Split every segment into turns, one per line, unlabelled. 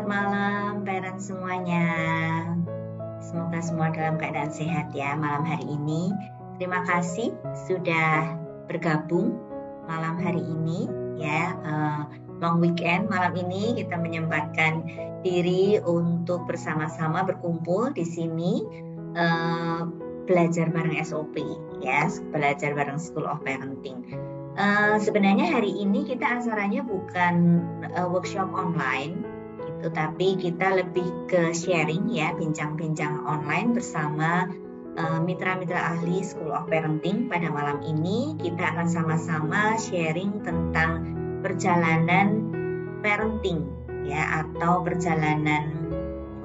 Selamat malam parents semuanya. Semoga semua dalam keadaan sehat ya malam hari ini. Terima kasih sudah bergabung malam hari ini ya. Long weekend malam ini kita menyempatkan diri untuk bersama-sama berkumpul di sini, belajar bareng SOP ya, belajar bareng School of Parenting. Sebenarnya hari ini kita acaranya bukan workshop online gitu, tapi kita lebih ke sharing ya, bincang-bincang online bersama mitra-mitra ahli School of Parenting. Pada malam ini kita akan sama-sama sharing tentang perjalanan parenting ya, atau perjalanan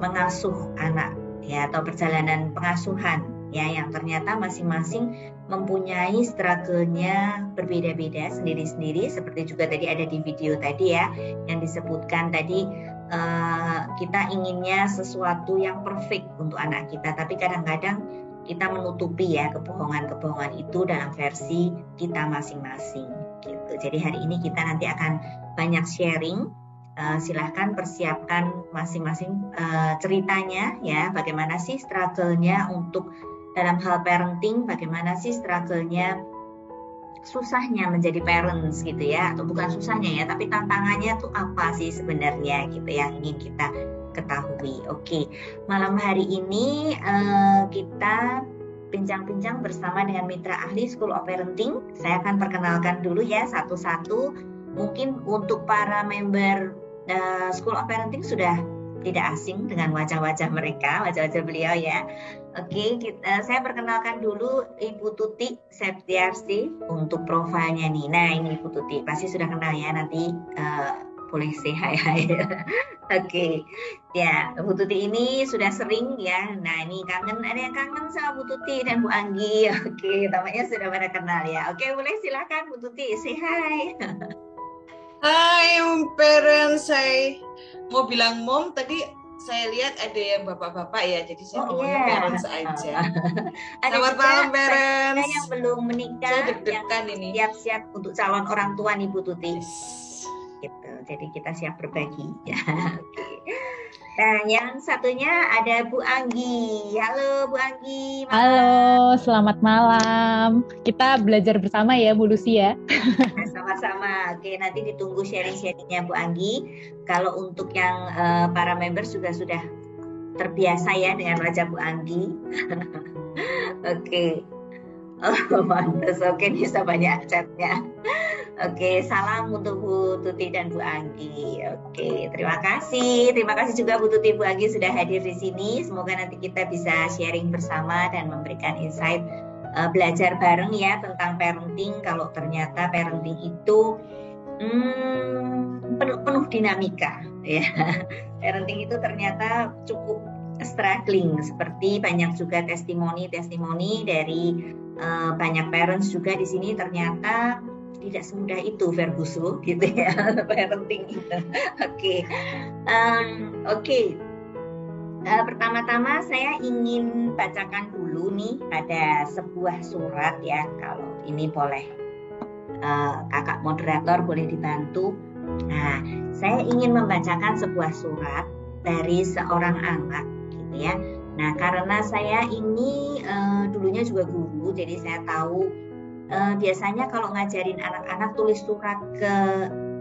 mengasuh anak ya, atau perjalanan pengasuhan ya, yang ternyata masing-masing mempunyai struggle-nya berbeda-beda sendiri-sendiri, seperti juga tadi ada di video tadi ya, yang disebutkan tadi kita inginnya sesuatu yang perfect untuk anak kita, tapi kadang-kadang kita menutupi ya kebohongan-kebohongan itu dalam versi kita masing-masing gitu. Jadi hari ini kita nanti akan banyak sharing. Silahkan persiapkan masing-masing ceritanya ya, bagaimana sih struggle-nya untuk dalam hal parenting, bagaimana sih struggle-nya, susahnya menjadi parents gitu ya, atau bukan susahnya ya, tapi tantangannya tuh apa sih sebenarnya gitu yang ingin kita ketahui. Oke, malam hari ini kita bincang-bincang bersama dengan mitra ahli School of Parenting. Saya akan perkenalkan dulu ya satu-satu. Mungkin untuk para member School of Parenting sudah tidak asing dengan wajah-wajah mereka, wajah-wajah beliau ya. Oke, saya perkenalkan dulu Ibu Tuti Septiarsi untuk profilnya nih. Nah ini Ibu Tuti, pasti sudah kenal ya, nanti boleh say hi. Oke, ya Bu Tuti ini sudah sering ya. Nah ini kangen, ada yang kangen sama Bu Tuti dan Bu Anggi. Oke, tampaknya sudah pada kenal ya. Oke, boleh silakan Bu Tuti, say hi.
Hai parents, saya mau bilang mom, tadi saya lihat ada yang bapak-bapak ya, jadi saya ngomongnya parents aja. Selamat malam parents.
Yang belum menikah,
saya deg-degan ini.
Siap-siap untuk calon orang tua nih Bu Tuti. Gitu. Jadi kita siap berbagi. Nah, yang satunya ada Bu Anggi. Halo Bu Anggi.
Malam. Halo, selamat malam. Kita belajar bersama ya Bu Lucy ya.
Sama-sama. Oke, nanti ditunggu sharing-sharingnya Bu Anggi. Kalau untuk yang para members juga sudah terbiasa ya dengan wajah Bu Anggi. Oke. Oh, mantas. Oke, bisa banyak chatnya. Oke, salam untuk Bu Tuti dan Bu Anggi. Oke, terima kasih. Terima kasih juga Bu Tuti, Bu Anggi sudah hadir di sini. Semoga nanti kita bisa sharing bersama dan memberikan insight, belajar bareng ya tentang parenting. Kalau ternyata parenting itu penuh dinamika ya. Parenting itu ternyata cukup struggling, seperti banyak juga testimoni dari banyak parents juga di sini, ternyata tidak semudah itu Ferguson gitu ya parenting itu. Oke. Pertama-tama saya ingin bacakan dulu nih, ada sebuah surat ya, kalau ini boleh kakak moderator boleh dibantu. Nah, saya ingin membacakan sebuah surat dari seorang anak gitu ya. Nah, karena saya ini dulunya juga guru, jadi saya tahu biasanya kalau ngajarin anak-anak tulis surat ke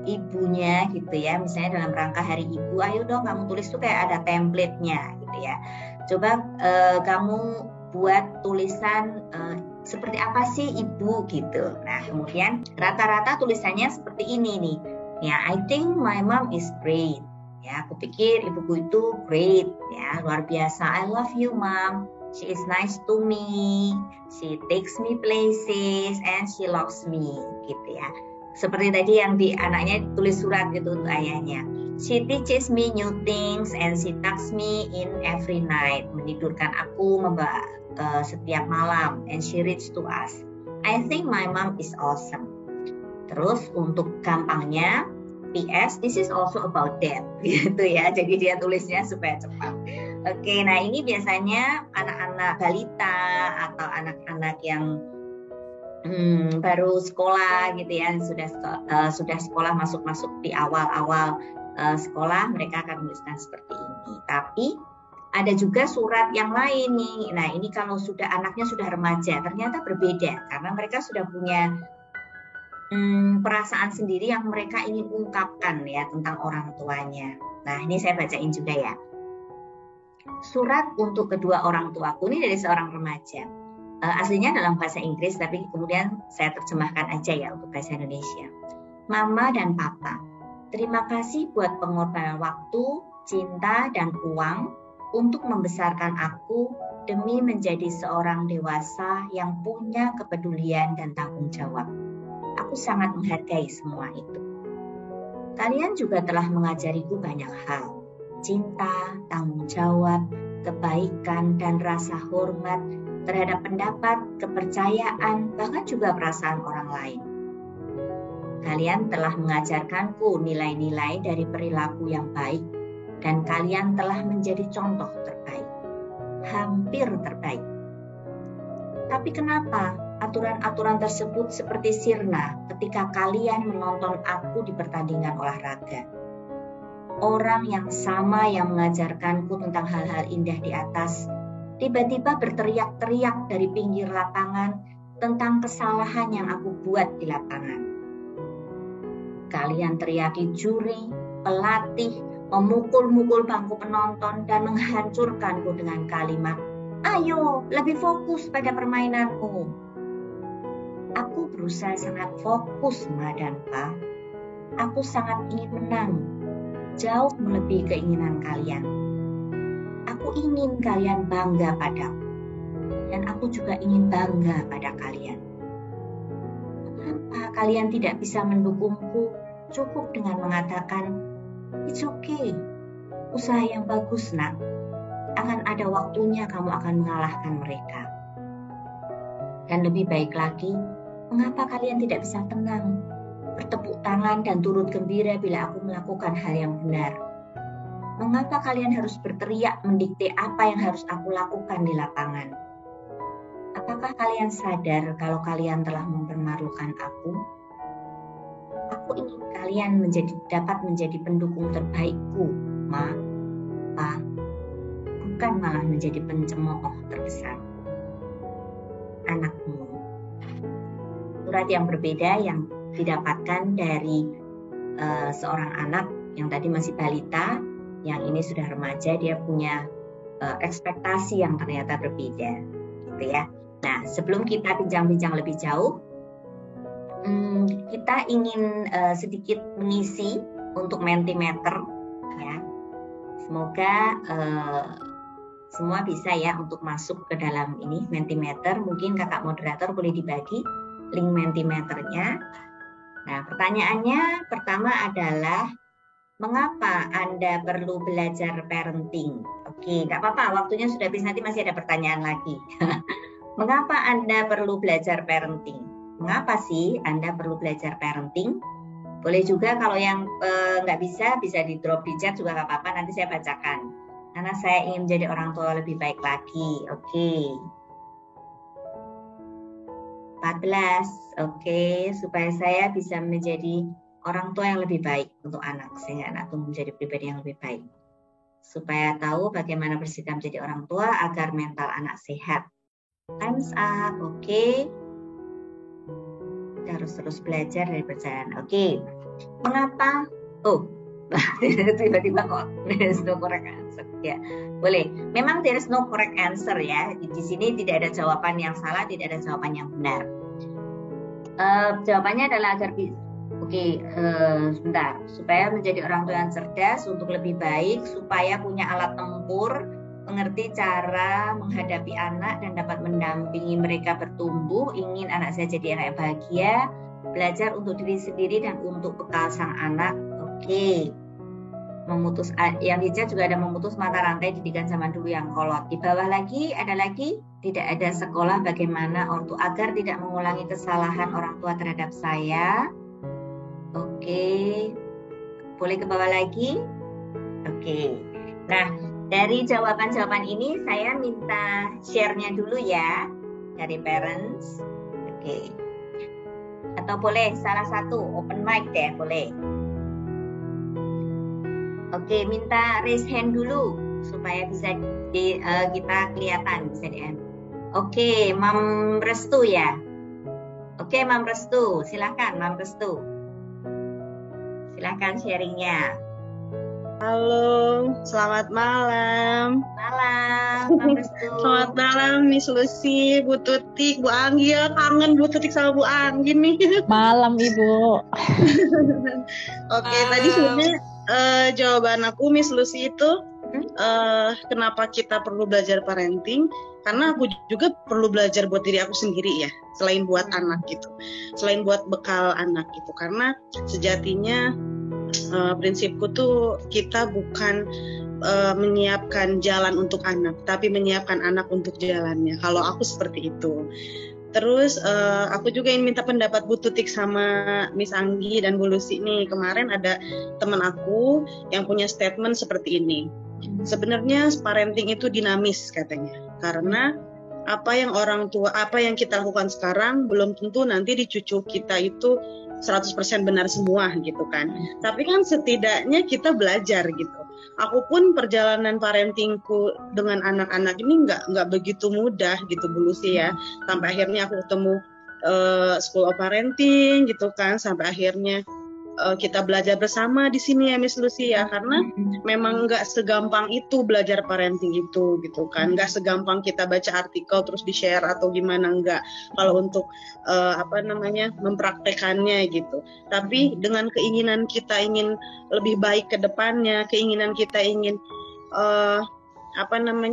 ibunya gitu ya, misalnya dalam rangka hari ibu, ayo dong kamu tulis tuh kayak ada template-nya gitu ya. Coba kamu buat tulisan seperti apa sih ibu gitu. Nah kemudian rata-rata tulisannya seperti ini nih. Ya, I think my mom is great. Ya, aku pikir ibuku itu great ya, luar biasa. I love you mom. She is nice to me, she takes me places, and she loves me, gitu ya. Seperti tadi yang di anaknya tulis surat gitu untuk ayahnya. She teaches me new things and she tucks me in every night. Menidurkan aku setiap malam, and she reads to us. I think my mom is awesome. Terus untuk gampangnya, PS, this is also about that, gitu ya. Jadi dia tulisnya supaya cepat. Oke, nah ini biasanya anak-anak balita atau anak-anak yang baru sekolah gitu ya, sudah sekolah masuk di awal-awal sekolah mereka akan menuliskan seperti ini. Tapi ada juga surat yang lain nih. Nah, ini kalau anaknya sudah remaja, ternyata berbeda karena mereka sudah punya perasaan sendiri yang mereka ingin ungkapkan ya tentang orang tuanya. Nah, ini saya bacain juga ya. Surat untuk kedua orang tuaku, ini dari seorang remaja. Aslinya dalam bahasa Inggris, tapi kemudian saya terjemahkan aja ya untuk bahasa Indonesia. Mama dan Papa, terima kasih buat pengorbanan waktu, cinta, dan uang untuk membesarkan aku demi menjadi seorang dewasa yang punya kepedulian dan tanggung jawab. Aku sangat menghargai semua itu. Kalian juga telah mengajariku banyak hal. Cinta, tanggung jawab, kebaikan, dan rasa hormat terhadap pendapat, kepercayaan, bahkan juga perasaan orang lain. Kalian telah mengajarkanku nilai-nilai dari perilaku yang baik, dan kalian telah menjadi contoh terbaik, hampir terbaik. Tapi kenapa aturan-aturan tersebut seperti sirna ketika kalian menonton aku di pertandingan olahraga? Orang yang sama yang mengajarkanku tentang hal-hal indah di atas, tiba-tiba berteriak-teriak dari pinggir lapangan tentang kesalahan yang aku buat di lapangan. Kalian teriaki juri, pelatih, memukul-mukul bangku penonton dan menghancurkanku dengan kalimat, "Ayo, lebih fokus pada permainanmu." Aku berusaha sangat fokus, Ma dan Pa. Aku sangat ingin menang, jauh melebihi keinginan kalian. Aku ingin kalian bangga padaku, dan aku juga ingin bangga pada kalian. Kenapa kalian tidak bisa mendukungku cukup dengan mengatakan, "It's okay, usaha yang bagus, Nak. Akan ada waktunya kamu akan mengalahkan mereka." Dan lebih baik lagi, mengapa kalian tidak bisa tenang, bertepuk tangan dan turut gembira bila aku melakukan hal yang benar? Mengapa kalian harus berteriak mendikte apa yang harus aku lakukan di lapangan? Apakah kalian sadar kalau kalian telah mempermalukan aku? Aku ingin kalian dapat menjadi pendukung terbaikku, Ma, Pa, bukan malah menjadi pencemooh terbesar. Anakmu. Surat yang berbeda yang didapatkan dari seorang anak yang tadi masih balita, yang ini sudah remaja, dia punya ekspektasi yang ternyata berbeda, gitu ya. Nah, sebelum kita bincang-bincang lebih jauh, kita ingin sedikit mengisi untuk Mentimeter, ya. Semoga semua bisa ya untuk masuk ke dalam ini Mentimeter. Mungkin kakak moderator boleh dibagi link Mentimeternya. Nah, pertanyaannya pertama adalah, mengapa Anda perlu belajar parenting? Oke, nggak apa-apa, waktunya sudah habis, nanti masih ada pertanyaan lagi. Mengapa Anda perlu belajar parenting? Mengapa sih Anda perlu belajar parenting? Boleh juga kalau yang nggak bisa di drop di chat juga nggak apa-apa, nanti saya bacakan. Karena saya ingin menjadi orang tua lebih baik lagi. Oke. 14, oke, supaya saya bisa menjadi orang tua yang lebih baik untuk anak, sehingga anak itu menjadi pribadi yang lebih baik. Supaya tahu bagaimana bersikap menjadi orang tua agar mental anak sehat. Time's up, oke. Kita harus terus belajar dari perjalanan. Oke. Mengapa? Oh, tiba-tiba kok there is no correct answer. Ya, boleh. Memang there is no correct answer ya. Di sini tidak ada jawaban yang salah, tidak ada jawaban yang benar. Jawabannya adalah agar sebentar, supaya menjadi orang tua yang cerdas untuk lebih baik, supaya punya alat tempur, mengerti cara menghadapi anak dan dapat mendampingi mereka bertumbuh. Ingin anak saya jadi anak yang bahagia, belajar untuk diri sendiri dan untuk bekal sang anak. Oke. Memutus, yang di chat juga ada memutus mata rantai didikan zaman dulu yang kolot. Di bawah lagi ada lagi, tidak ada sekolah bagaimana agar tidak mengulangi kesalahan orang tua terhadap saya. Oke, boleh ke bawah lagi. Oke, nah dari jawaban-jawaban ini saya minta share-nya dulu ya dari parents. Oke, atau boleh salah satu open mic deh, boleh. Oke, minta raise hand dulu supaya bisa kita kelihatan, bisa di. Oke, Mam Restu ya. Oke, Mam Restu, silakan Mam Restu. Silakan sharingnya.
Halo, selamat malam.
Malam, Mam Restu.
Selamat malam, Miss Lucy, Bu Tutik, Bu Anggi. Ya, kangen Bu Tutik sama Bu Anggi nih.
Malam, Ibu.
Oke, tadi sebenarnya jawaban aku, Miss Lucy, itu kenapa kita perlu belajar parenting? Karena aku juga perlu belajar buat diri aku sendiri ya, selain buat anak gitu, selain buat bekal anak gitu. Karena sejatinya prinsipku tuh kita bukan menyiapkan jalan untuk anak, tapi menyiapkan anak untuk jalannya. Kalau aku seperti itu. Terus aku juga ingin minta pendapat Bu Tutik sama Miss Anggi dan Bu Lucy nih. Kemarin ada teman aku yang punya statement seperti ini. Sebenarnya parenting itu dinamis katanya. Karena apa yang kita lakukan sekarang belum tentu nanti di cucu kita itu 100% benar semua gitu kan. Tapi kan setidaknya kita belajar gitu. Aku pun perjalanan parentingku dengan anak-anak ini nggak begitu mudah gitu Bu Lucy ya. Sampai akhirnya aku ketemu School of Parenting gitu kan. Sampai akhirnya kita belajar bersama di sini ya Miss Lucy ya. Karena memang nggak segampang itu belajar parenting itu gitu kan. Nggak segampang kita baca artikel terus di-share atau gimana, nggak. Kalau untuk mempraktekannya gitu. Tapi dengan keinginan kita ingin lebih baik ke depannya, keinginan kita ingin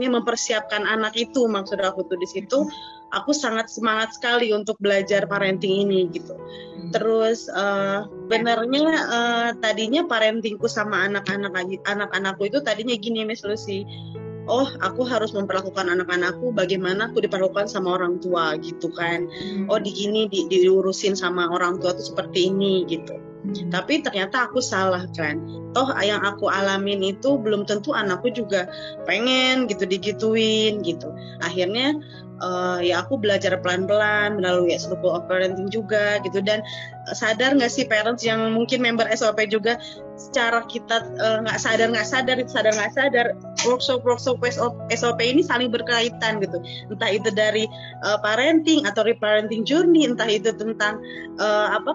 mempersiapkan anak itu, maksud aku tuh di situ aku sangat semangat sekali untuk belajar parenting ini gitu. Terus benarnya tadinya parentingku sama anak-anakku itu tadinya gini Miss Lucy. Oh, aku harus memperlakukan anak-anakku bagaimana aku diperlakukan sama orang tua gitu kan. Oh, diurusin sama orang tua itu seperti ini gitu. Tapi ternyata aku salah kan. Toh yang aku alamin itu belum tentu anakku juga pengen gitu digituin gitu. Akhirnya ya aku belajar pelan-pelan melalui School of Parenting juga gitu. Dan sadar nggak sih parents yang mungkin member SOP juga, secara kita nggak sadar workshop SOP ini saling berkaitan gitu. Entah itu dari parenting atau reparenting journey, entah itu tentang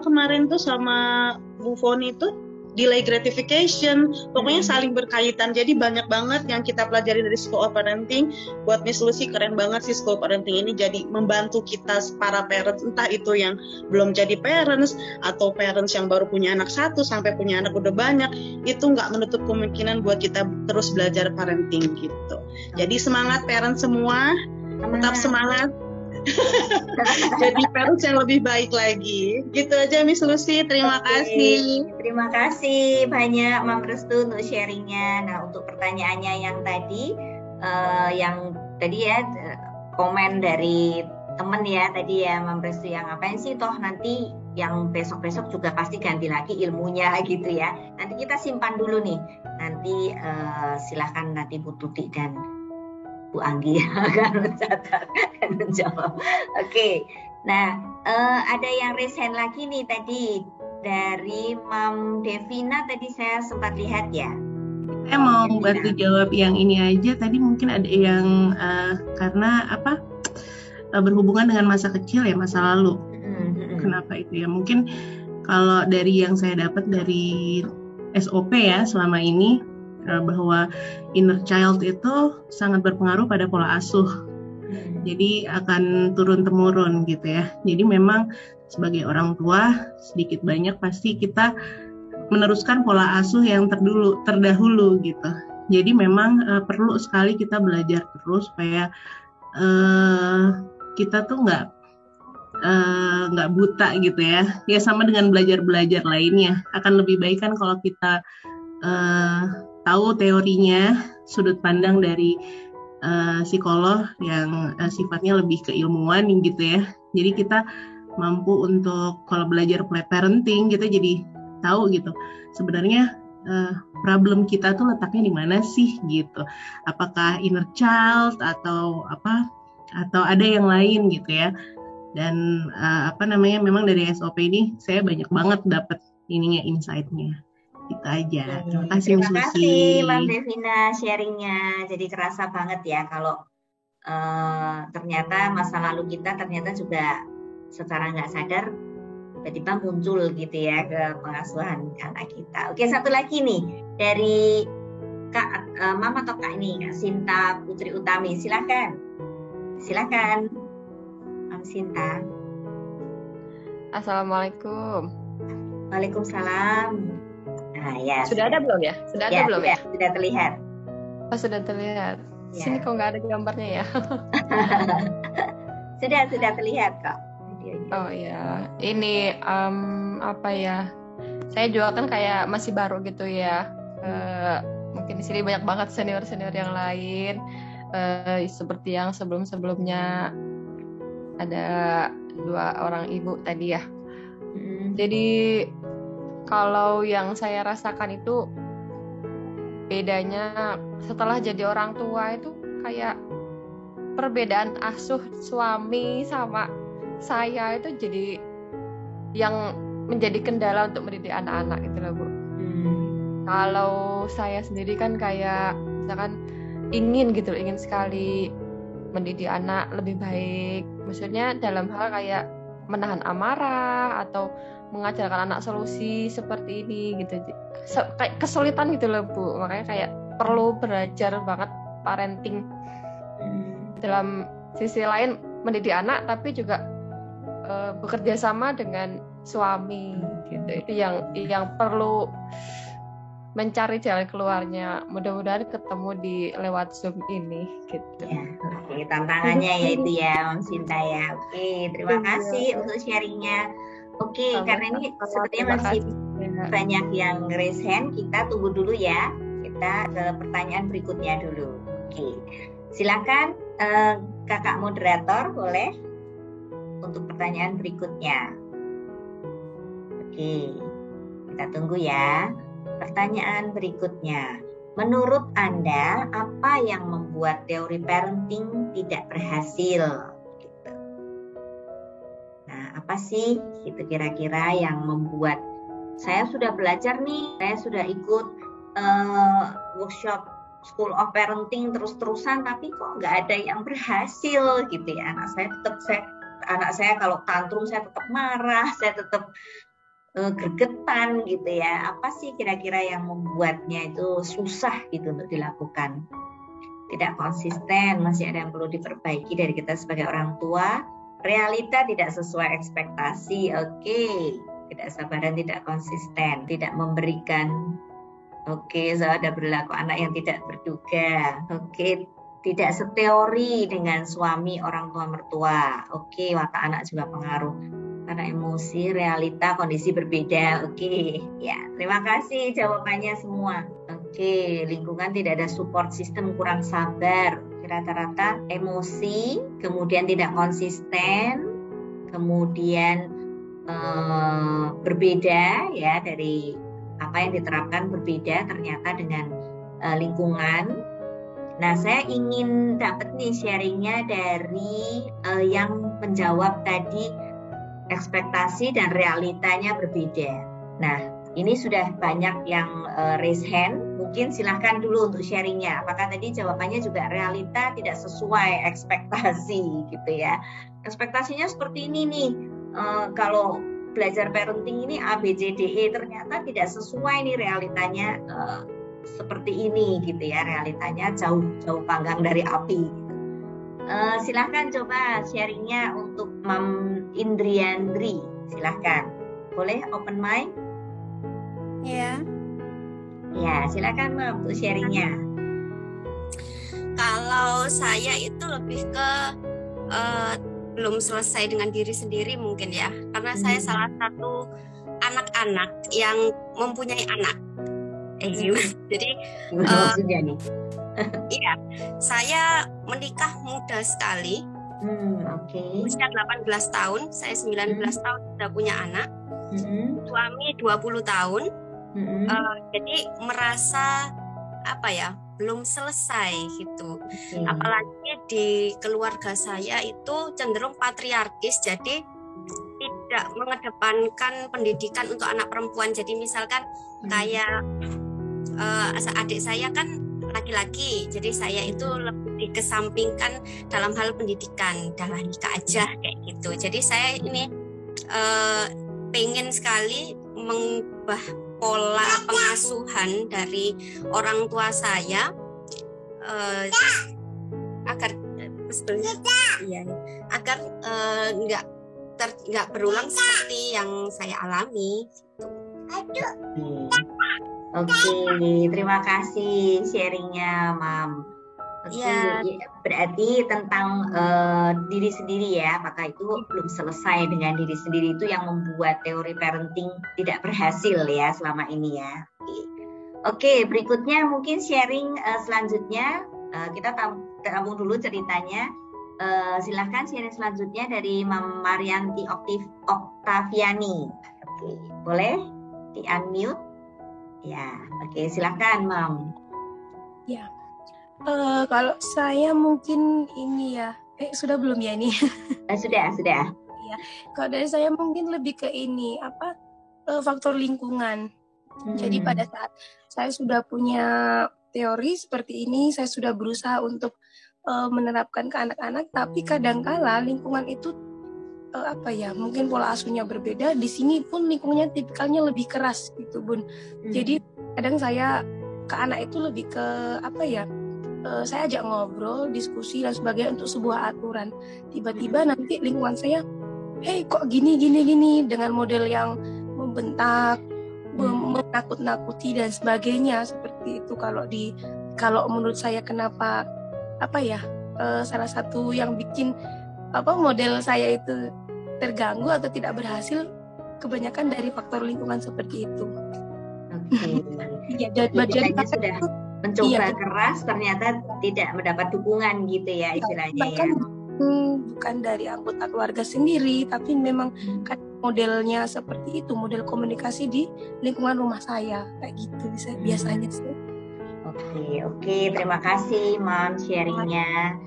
kemarin tuh sama Bu Foni itu delay gratification, pokoknya saling berkaitan. Jadi banyak banget yang kita pelajari dari School of Parenting. Buat Miss Lucy keren banget sih School of Parenting ini, jadi membantu kita para parents, entah itu yang belum jadi parents atau parents yang baru punya anak 1 sampai punya anak udah banyak, itu nggak menutup kemungkinan buat kita terus belajar parenting gitu. Jadi semangat parents semua, tetap semangat. Jadi parents yang lebih baik lagi. Gitu aja Miss Lucy, terima kasih.
Terima kasih banyak Mam Restu untuk sharingnya. Nah, untuk pertanyaannya yang tadi komen dari temen ya tadi ya Mam Restu, yang ngapain sih toh nanti yang besok-besok juga pasti ganti lagi ilmunya gitu ya. Nanti kita simpan dulu nih. Nanti silahkan nanti Bu Tuti dan Bu Anggi akan mencatat dan menjawab. Oke. Nah, ada yang raise hand lagi nih tadi dari Mam Devina, tadi saya sempat lihat ya.
Saya mau bantu jawab yang ini aja. Tadi mungkin ada yang karena berhubungan dengan masa kecil ya, masa lalu. Kenapa itu ya? Mungkin kalau dari yang saya dapat dari SOP ya selama ini, bahwa inner child itu sangat berpengaruh pada pola asuh. Jadi akan turun-temurun gitu ya. Jadi memang sebagai orang tua sedikit banyak pasti kita meneruskan pola asuh yang terdahulu gitu. Jadi memang perlu sekali kita belajar terus supaya kita tuh nggak buta gitu ya. Ya sama dengan belajar lainnya. Akan lebih baik kan kalau kita tahu teorinya, sudut pandang dari psikolog yang sifatnya lebih keilmuan gitu ya. Jadi kita mampu untuk kalau belajar parenting kita jadi tahu gitu sebenarnya problem kita tuh letaknya di mana sih gitu. Apakah inner child atau ada yang lain gitu ya. Dan memang dari SOP ini saya banyak banget dapat insight-nya. Itu aja. Terima kasih
Terima
Susi.
kasih Mbak Devina sharingnya. Jadi kerasa banget ya kalau ternyata masa lalu kita ternyata juga secara nggak sadar tiba-tiba muncul gitu ya ke pengasuhan anak kita. Oke, satu lagi nih dari Kak Mama atau Kak ini, Kak Sinta Putri Utami. Silakan. Mam Sinta.
Assalamualaikum.
Waalaikumsalam. Nah, ya.
Sudah ada belum ya? Sudah ada belum ya?
Sudah terlihat.
Oh, sudah terlihat.
Ya.
Sini kok nggak ada gambarnya ya?
Sudah terlihat kok.
Oh ya, ini apa ya? Saya juga kan kayak masih baru gitu ya. Mungkin di sini banyak banget senior-senior yang lain. Seperti yang sebelum-sebelumnya ada 2 orang ibu tadi ya. Jadi kalau yang saya rasakan itu bedanya setelah jadi orang tua itu kayak perbedaan asuh suami sama saya itu jadi yang menjadi kendala untuk mendidik anak-anak gitu loh Bu. Kalau saya sendiri kan kayak misalkan ingin sekali mendidik anak lebih baik. Maksudnya dalam hal kayak menahan amarah atau mengajarkan anak solusi seperti ini gitu. Kayak kesulitan gitu loh Bu. Makanya kayak perlu belajar banget parenting. Dalam sisi lain mendidik anak tapi juga bekerja sama dengan suami gitu. Itu yang perlu mencari jalan keluarnya. Mudah-mudahan ketemu di lewat Zoom ini gitu.
Ya, oke, tantangannya ya itu ya Mam Sinta ya. Oke, terima kasih untuk sharingnya. Oke, karena ini sepertinya masih banyak yang raise hand, kita tunggu dulu ya. Kita ke pertanyaan berikutnya dulu. Oke, silakan kakak moderator boleh untuk pertanyaan berikutnya. Oke, kita tunggu ya. Pertanyaan berikutnya, menurut Anda apa yang membuat teori parenting tidak berhasil? Gitu. Nah, apa sih itu kira-kira yang membuat saya sudah belajar nih, saya sudah ikut workshop School of Parenting terus-terusan, tapi kok nggak ada yang berhasil gitu ya. Anak saya kalau tantrum saya tetap marah, saya tetap gregetan gitu ya. Apa sih kira-kira yang membuatnya itu susah gitu untuk dilakukan? Tidak konsisten, masih ada yang perlu diperbaiki dari kita sebagai orang tua. Realita tidak sesuai ekspektasi, oke. Tidak sabaran, tidak konsisten, tidak memberikan. Oke, ada perilaku anak yang tidak berduga. Oke, tidak seteori dengan suami orang tua mertua. Oke, watak anak juga pengaruh. Karena emosi, realita, kondisi berbeda. Oke, ya terima kasih jawabannya semua. Oke, lingkungan tidak ada support system, kurang sabar. Rata-rata emosi, kemudian tidak konsisten, kemudian berbeda ya dari apa yang diterapkan berbeda ternyata dengan lingkungan. Nah, saya ingin dapat nih sharingnya dari yang menjawab tadi ekspektasi dan realitanya berbeda. Nah, ini sudah banyak yang raise hand. Mungkin silahkan dulu untuk sharingnya. Apakah tadi jawabannya juga realita tidak sesuai ekspektasi gitu ya? Ekspektasinya seperti ini nih. Kalau belajar parenting ini A, B, C, D, E ternyata tidak sesuai nih realitanya seperti ini gitu ya. Realitanya jauh panggang dari api. Gitu. Silahkan coba sharingnya untuk Mam Indriandri. Silahkan. Boleh open mic?
Ya.
Ya, silakan Mam untuk sharingnya.
Kalau saya itu lebih ke belum selesai dengan diri sendiri mungkin ya, karena saya salah satu anak-anak yang mempunyai anak. Jadi iya, saya menikah muda sekali. Usia 18 tahun, saya 19 tahun sudah punya anak. Suami 20 tahun. Jadi merasa belum selesai gitu. Apalagi di keluarga saya itu cenderung patriarkis, jadi tidak mengedepankan pendidikan untuk anak perempuan. Jadi misalkan kayak adik saya kan laki-laki, jadi saya itu lebih dikesampingkan dalam hal pendidikan, dalam nikah aja kayak gitu. Jadi saya ini pengen sekali mengubah pola pengasuhan dari orang tua saya agar nggak berulang seperti yang saya alami.
Oke, terima kasih sharingnya, Mam. Oke, berarti tentang diri sendiri ya, maka itu belum selesai dengan diri sendiri, itu yang membuat teori parenting tidak berhasil ya selama ini ya. Oke, berikutnya mungkin sharing selanjutnya, kita tampung dulu ceritanya. Silahkan sharing selanjutnya dari Mam Marianti Oktaviani. Oke, boleh di-unmute? Ya, oke, silakan, Mam.
Ya, kalau saya mungkin ini ya, sudah belum ya ini?
Sudah.
Ya, kalau dari saya mungkin lebih ke ini faktor lingkungan. Jadi pada saat saya sudah punya teori seperti ini, saya sudah berusaha untuk menerapkan ke anak-anak, tapi kadangkala lingkungan itu mungkin pola asuhnya berbeda. Di sini pun lingkungannya tipikalnya lebih keras gitu, Bun. Jadi kadang saya ke anak itu lebih ke saya ajak ngobrol, diskusi dan sebagainya untuk sebuah aturan. Tiba-tiba nanti lingkungan saya, kok gini dengan model yang membentak, menakut-nakuti dan sebagainya seperti itu. Kalau menurut saya kenapa salah satu yang bikin model saya itu terganggu atau tidak berhasil, kebanyakan dari faktor lingkungan seperti itu.
Oke. Jadi sudah mencoba keras, ternyata tidak mendapat dukungan gitu ya istilahnya ya.
Bukan dari anggota keluarga sendiri, tapi memang kan modelnya seperti itu, model komunikasi di lingkungan rumah saya kayak gitu biasanya sih.
Oke, terima kasih Mam sharingnya.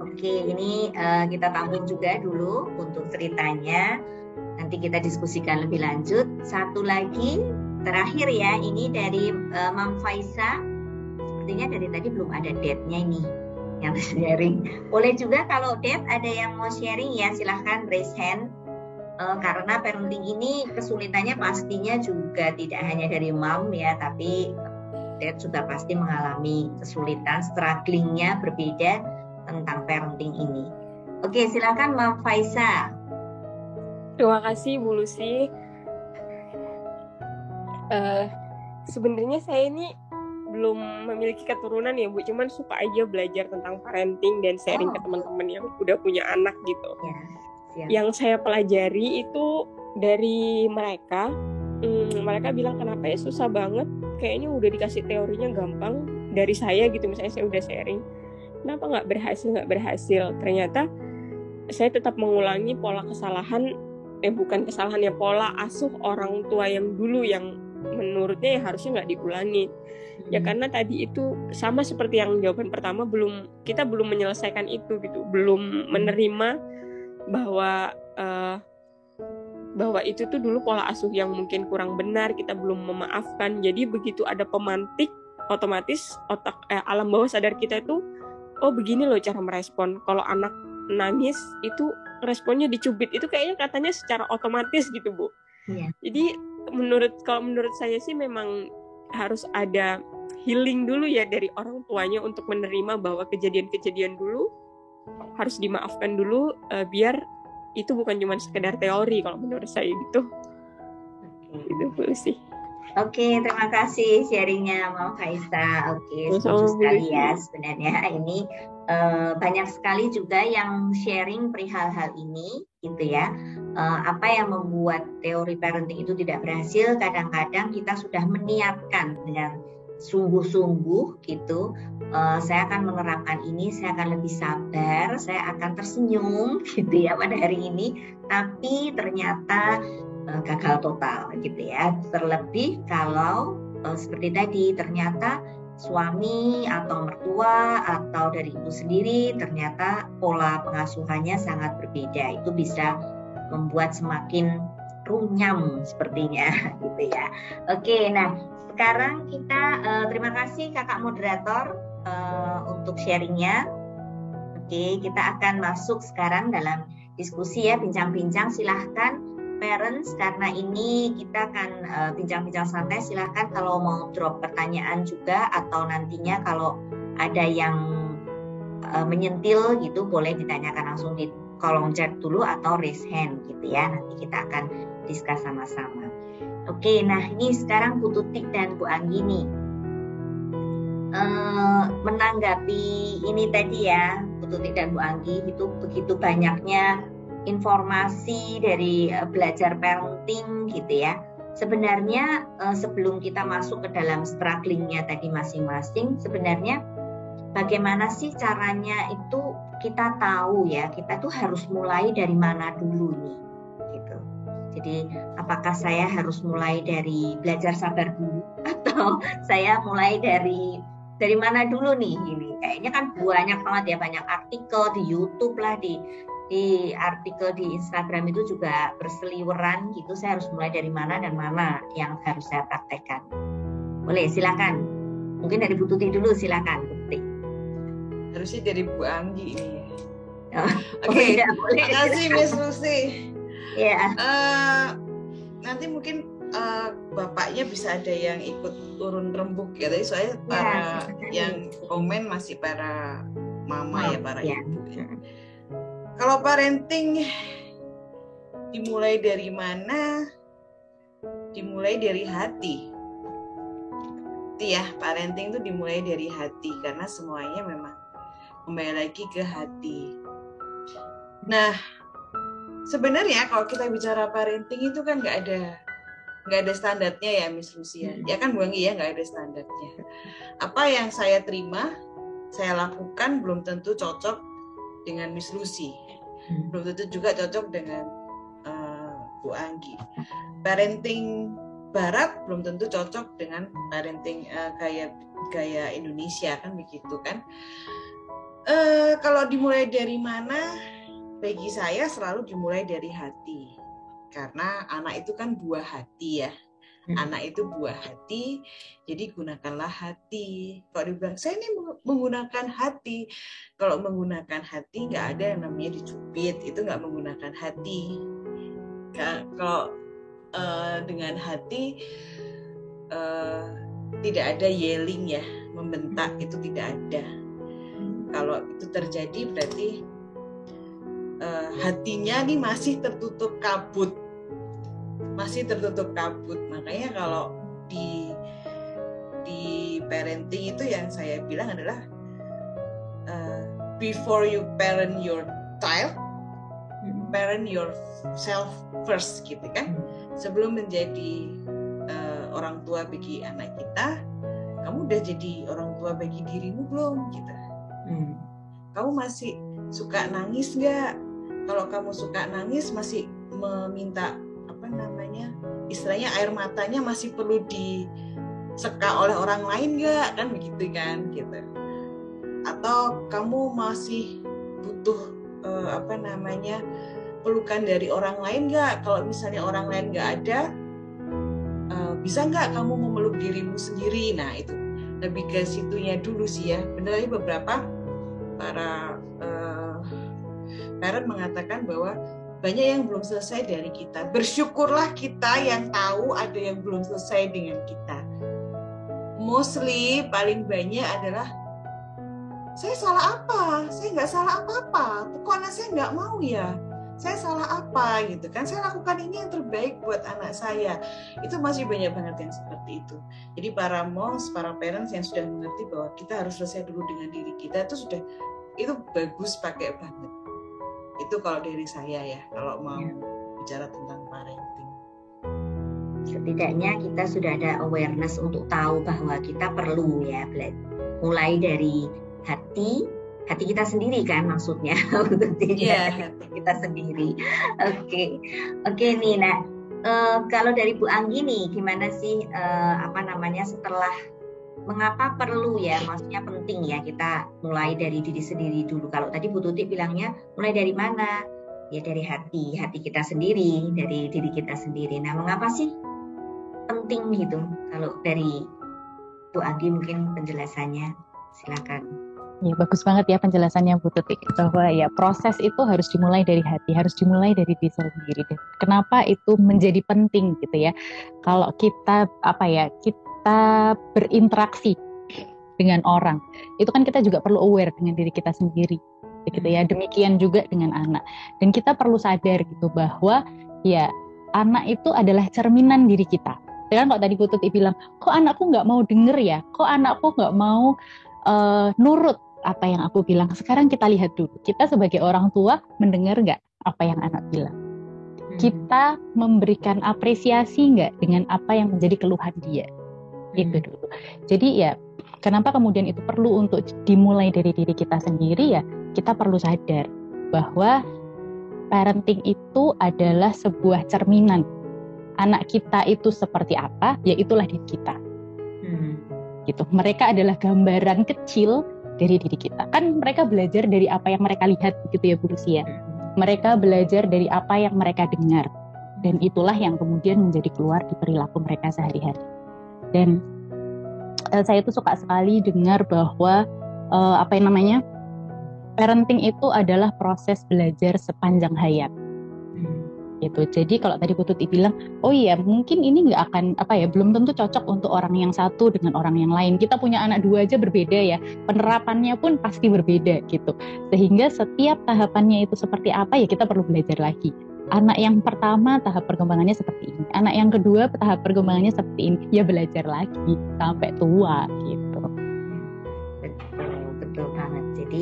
Oke, ini kita tampung juga dulu untuk ceritanya. Nanti kita diskusikan lebih lanjut. Satu lagi, terakhir ya, ini dari Mam Faisa. Sepertinya dari tadi belum ada date-nya ini yang sharing. Boleh juga kalau date ada yang mau sharing ya, silahkan raise hand. Karena parenting ini kesulitannya pastinya juga tidak hanya dari Mam ya, tapi date juga pasti mengalami kesulitan, strugglingnya berbeda tentang parenting ini. Oke, silakan Mam Faisa.
Terima kasih Bu Lucy. Sebenarnya saya ini belum memiliki keturunan ya Bu, cuman suka aja belajar tentang parenting dan sharing ke teman-teman yang udah punya anak gitu. Yang saya pelajari itu dari mereka bilang kenapa ya susah banget, kayaknya udah dikasih teorinya gampang dari saya gitu, misalnya saya udah sharing, kenapa nggak berhasil. Ternyata saya tetap mengulangi pola kesalahan, bukan kesalahan ya, pola asuh orang tua yang dulu yang menurutnya ya harusnya nggak diulangi. Ya karena tadi itu sama seperti yang jawaban pertama, kita belum menyelesaikan itu gitu, belum menerima bahwa itu tuh dulu pola asuh yang mungkin kurang benar, kita belum memaafkan. Jadi begitu ada pemantik, otomatis alam bawah sadar kita itu, begini loh cara merespon. Kalau anak nangis itu responnya dicubit, itu kayaknya katanya secara otomatis gitu Bu. Jadi kalau menurut saya sih memang harus ada healing dulu ya dari orang tuanya untuk menerima bahwa kejadian-kejadian dulu harus dimaafkan dulu, biar itu bukan cuma sekedar teori kalau menurut saya gitu. Itu dulu sih.
Oke, terima kasih sharingnya Mam Faisa. Oke, setuju sekali ya sebenarnya ini banyak sekali juga yang sharing perihal hal ini gitu ya. Apa yang membuat teori parenting itu tidak berhasil, kadang-kadang kita sudah meniatkan dengan sungguh-sungguh gitu, saya akan menerapkan ini, saya akan lebih sabar, saya akan tersenyum gitu ya pada hari ini, tapi ternyata gagal total gitu ya. Terlebih kalau seperti tadi, ternyata suami atau mertua atau dari ibu sendiri ternyata pola pengasuhannya sangat berbeda. Itu bisa membuat semakin runyam sepertinya gitu ya. Oke, nah sekarang kita terima kasih kakak moderator untuk sharingnya. Oke, kita akan masuk sekarang dalam diskusi ya, bincang-bincang. Silahkan parents, karena ini kita akan bincang-bincang santai. Silahkan kalau mau drop pertanyaan juga, atau nantinya kalau ada yang menyentil gitu boleh ditanyakan langsung di kolom chat dulu atau raise hand gitu ya. Nanti kita akan diskus sama-sama. Oke, nah ini sekarang Bu Tutik dan Bu Anggi nih menanggapi ini tadi ya, Bu Tutik dan Bu Anggi, itu begitu banyaknya informasi dari belajar parenting gitu ya. Sebenarnya sebelum kita masuk ke dalam strugglingnya tadi masing-masing, sebenarnya bagaimana sih caranya itu kita tahu ya, kita tuh harus mulai dari mana dulu nih gitu. Jadi apakah saya harus mulai dari belajar sabar dulu, atau saya mulai dari mana dulu nih ini? Kayaknya kan banyak banget ya, banyak artikel di YouTube lah, di artikel di Instagram itu juga berseliweran gitu. Saya harus mulai dari mana dan mana yang harus saya praktekkan. Boleh, silakan. Mungkin dari Bu Tuti dulu, silakan Bu Tuti.
Harusnya dari Bu Anggi ini.
Oke,
terima kasih Miss Lucy.
Ya.
Nanti mungkin bapaknya bisa ada yang ikut turun rembuk ya. Tadi soalnya para yang komen masih para mama ya, para ibu. Ya. Kalau parenting dimulai dari mana? Dimulai dari hati. Ya, parenting itu dimulai dari hati, karena semuanya memang kembali lagi ke hati. Nah, sebenarnya kalau kita bicara parenting itu kan nggak ada standarnya ya, Miss Lucia. Ya kan Bu Anggi ya, nggak ada standarnya. Apa yang saya terima, saya lakukan belum tentu cocok dengan Miss Lucy. Belum tentu juga cocok dengan Bu Anggi. Parenting Barat belum tentu cocok dengan parenting gaya Indonesia, kan begitu kan. Kalau dimulai dari mana, bagi saya selalu dimulai dari hati, karena anak itu kan buah hati ya. Anak itu buah hati, jadi gunakanlah hati. Kalau dibilang saya ini menggunakan hati, kalau menggunakan hati nggak ada yang namanya dicubit, itu nggak menggunakan hati. Kalau dengan hati tidak ada yelling ya, membentak, itu tidak ada. Kalau itu terjadi berarti hatinya nih masih tertutup kabut. Makanya kalau di parenting itu yang saya bilang adalah before you parent your child, parent yourself first gitu kan. Sebelum menjadi orang tua bagi anak kita, kamu udah jadi orang tua bagi dirimu belum gitu. Kamu masih suka nangis nggak? Kalau kamu suka nangis, masih meminta istilahnya air matanya masih perlu diseka oleh orang lain nggak, kan begitu kan gitu. Atau kamu masih butuh pelukan dari orang lain nggak? Kalau misalnya orang lain nggak ada, bisa nggak kamu memeluk dirimu sendiri? Nah itu lebih ke situnya dulu sih ya. Benar aja beberapa para parent mengatakan bahwa banyak yang belum selesai dari kita. Bersyukurlah kita yang tahu ada yang belum selesai dengan kita. Mostly paling banyak adalah saya salah apa? Saya nggak salah apa-apa. Pokoknya saya nggak mau ya. Saya salah apa gitu kan? Saya lakukan ini yang terbaik buat anak saya. Itu masih banyak banget yang seperti itu. Jadi para moms, para parents yang sudah mengerti bahwa kita harus selesai dulu dengan diri kita, itu bagus, pakai banget. Itu kalau dari saya ya, kalau mau bicara tentang parenting.
Setidaknya kita sudah ada awareness untuk tahu bahwa kita perlu ya mulai dari hati kita sendiri kan maksudnya. Hati kita sendiri. Oke nih. Nah, kalau dari Bu Anggi nih, gimana sih setelah mengapa perlu ya, maksudnya penting ya kita mulai dari diri sendiri dulu. Kalau tadi Bu Tuti bilangnya mulai dari mana? ya dari hati kita sendiri, dari diri kita sendiri. Nah, mengapa sih penting gitu? Kalau dari Bu Anggi mungkin penjelasannya, silakan.
Ya, bagus banget ya penjelasannya Bu Tutik, bahwa ya proses itu harus dimulai dari hati, harus dimulai dari diri sendiri. Kenapa itu menjadi penting gitu ya? Kalau kita kita berinteraksi dengan orang, itu kan kita juga perlu aware dengan diri kita sendiri, gitu ya. Demikian juga dengan anak. Dan kita perlu sadar gitu bahwa ya anak itu adalah cerminan diri kita. Kan kalau tadi Bu Tutik bilang, kok anakku nggak mau denger ya? Kok anakku nggak mau nurut apa yang aku bilang? Sekarang kita lihat dulu, kita sebagai orang tua mendengar nggak apa yang anak bilang? Kita memberikan apresiasi nggak dengan apa yang menjadi keluhan dia? Itu dulu. Jadi ya, kenapa kemudian itu perlu untuk dimulai dari diri kita sendiri ya? Kita perlu sadar bahwa parenting itu adalah sebuah cerminan. Anak kita itu seperti apa, ya itulah diri kita. Gitu. Mereka adalah gambaran kecil dari diri kita. Kan mereka belajar dari apa yang mereka lihat, gitu ya Bu Lucia. Mereka belajar dari apa yang mereka dengar. Dan itulah yang kemudian menjadi keluar di perilaku mereka sehari-hari. Dan saya itu suka sekali dengar bahwa parenting itu adalah proses belajar sepanjang hayat. Gitu. Jadi kalau tadi Bu Tuti bilang, oh iya mungkin ini nggak akan belum tentu cocok untuk orang yang satu dengan orang yang lain. Kita punya anak 2 aja berbeda ya, penerapannya pun pasti berbeda gitu. Sehingga setiap tahapannya itu seperti apa ya kita perlu belajar lagi. Anak yang pertama tahap perkembangannya seperti ini, anak yang kedua tahap perkembangannya seperti ini, ya belajar lagi sampai tua gitu.
Betul banget. Jadi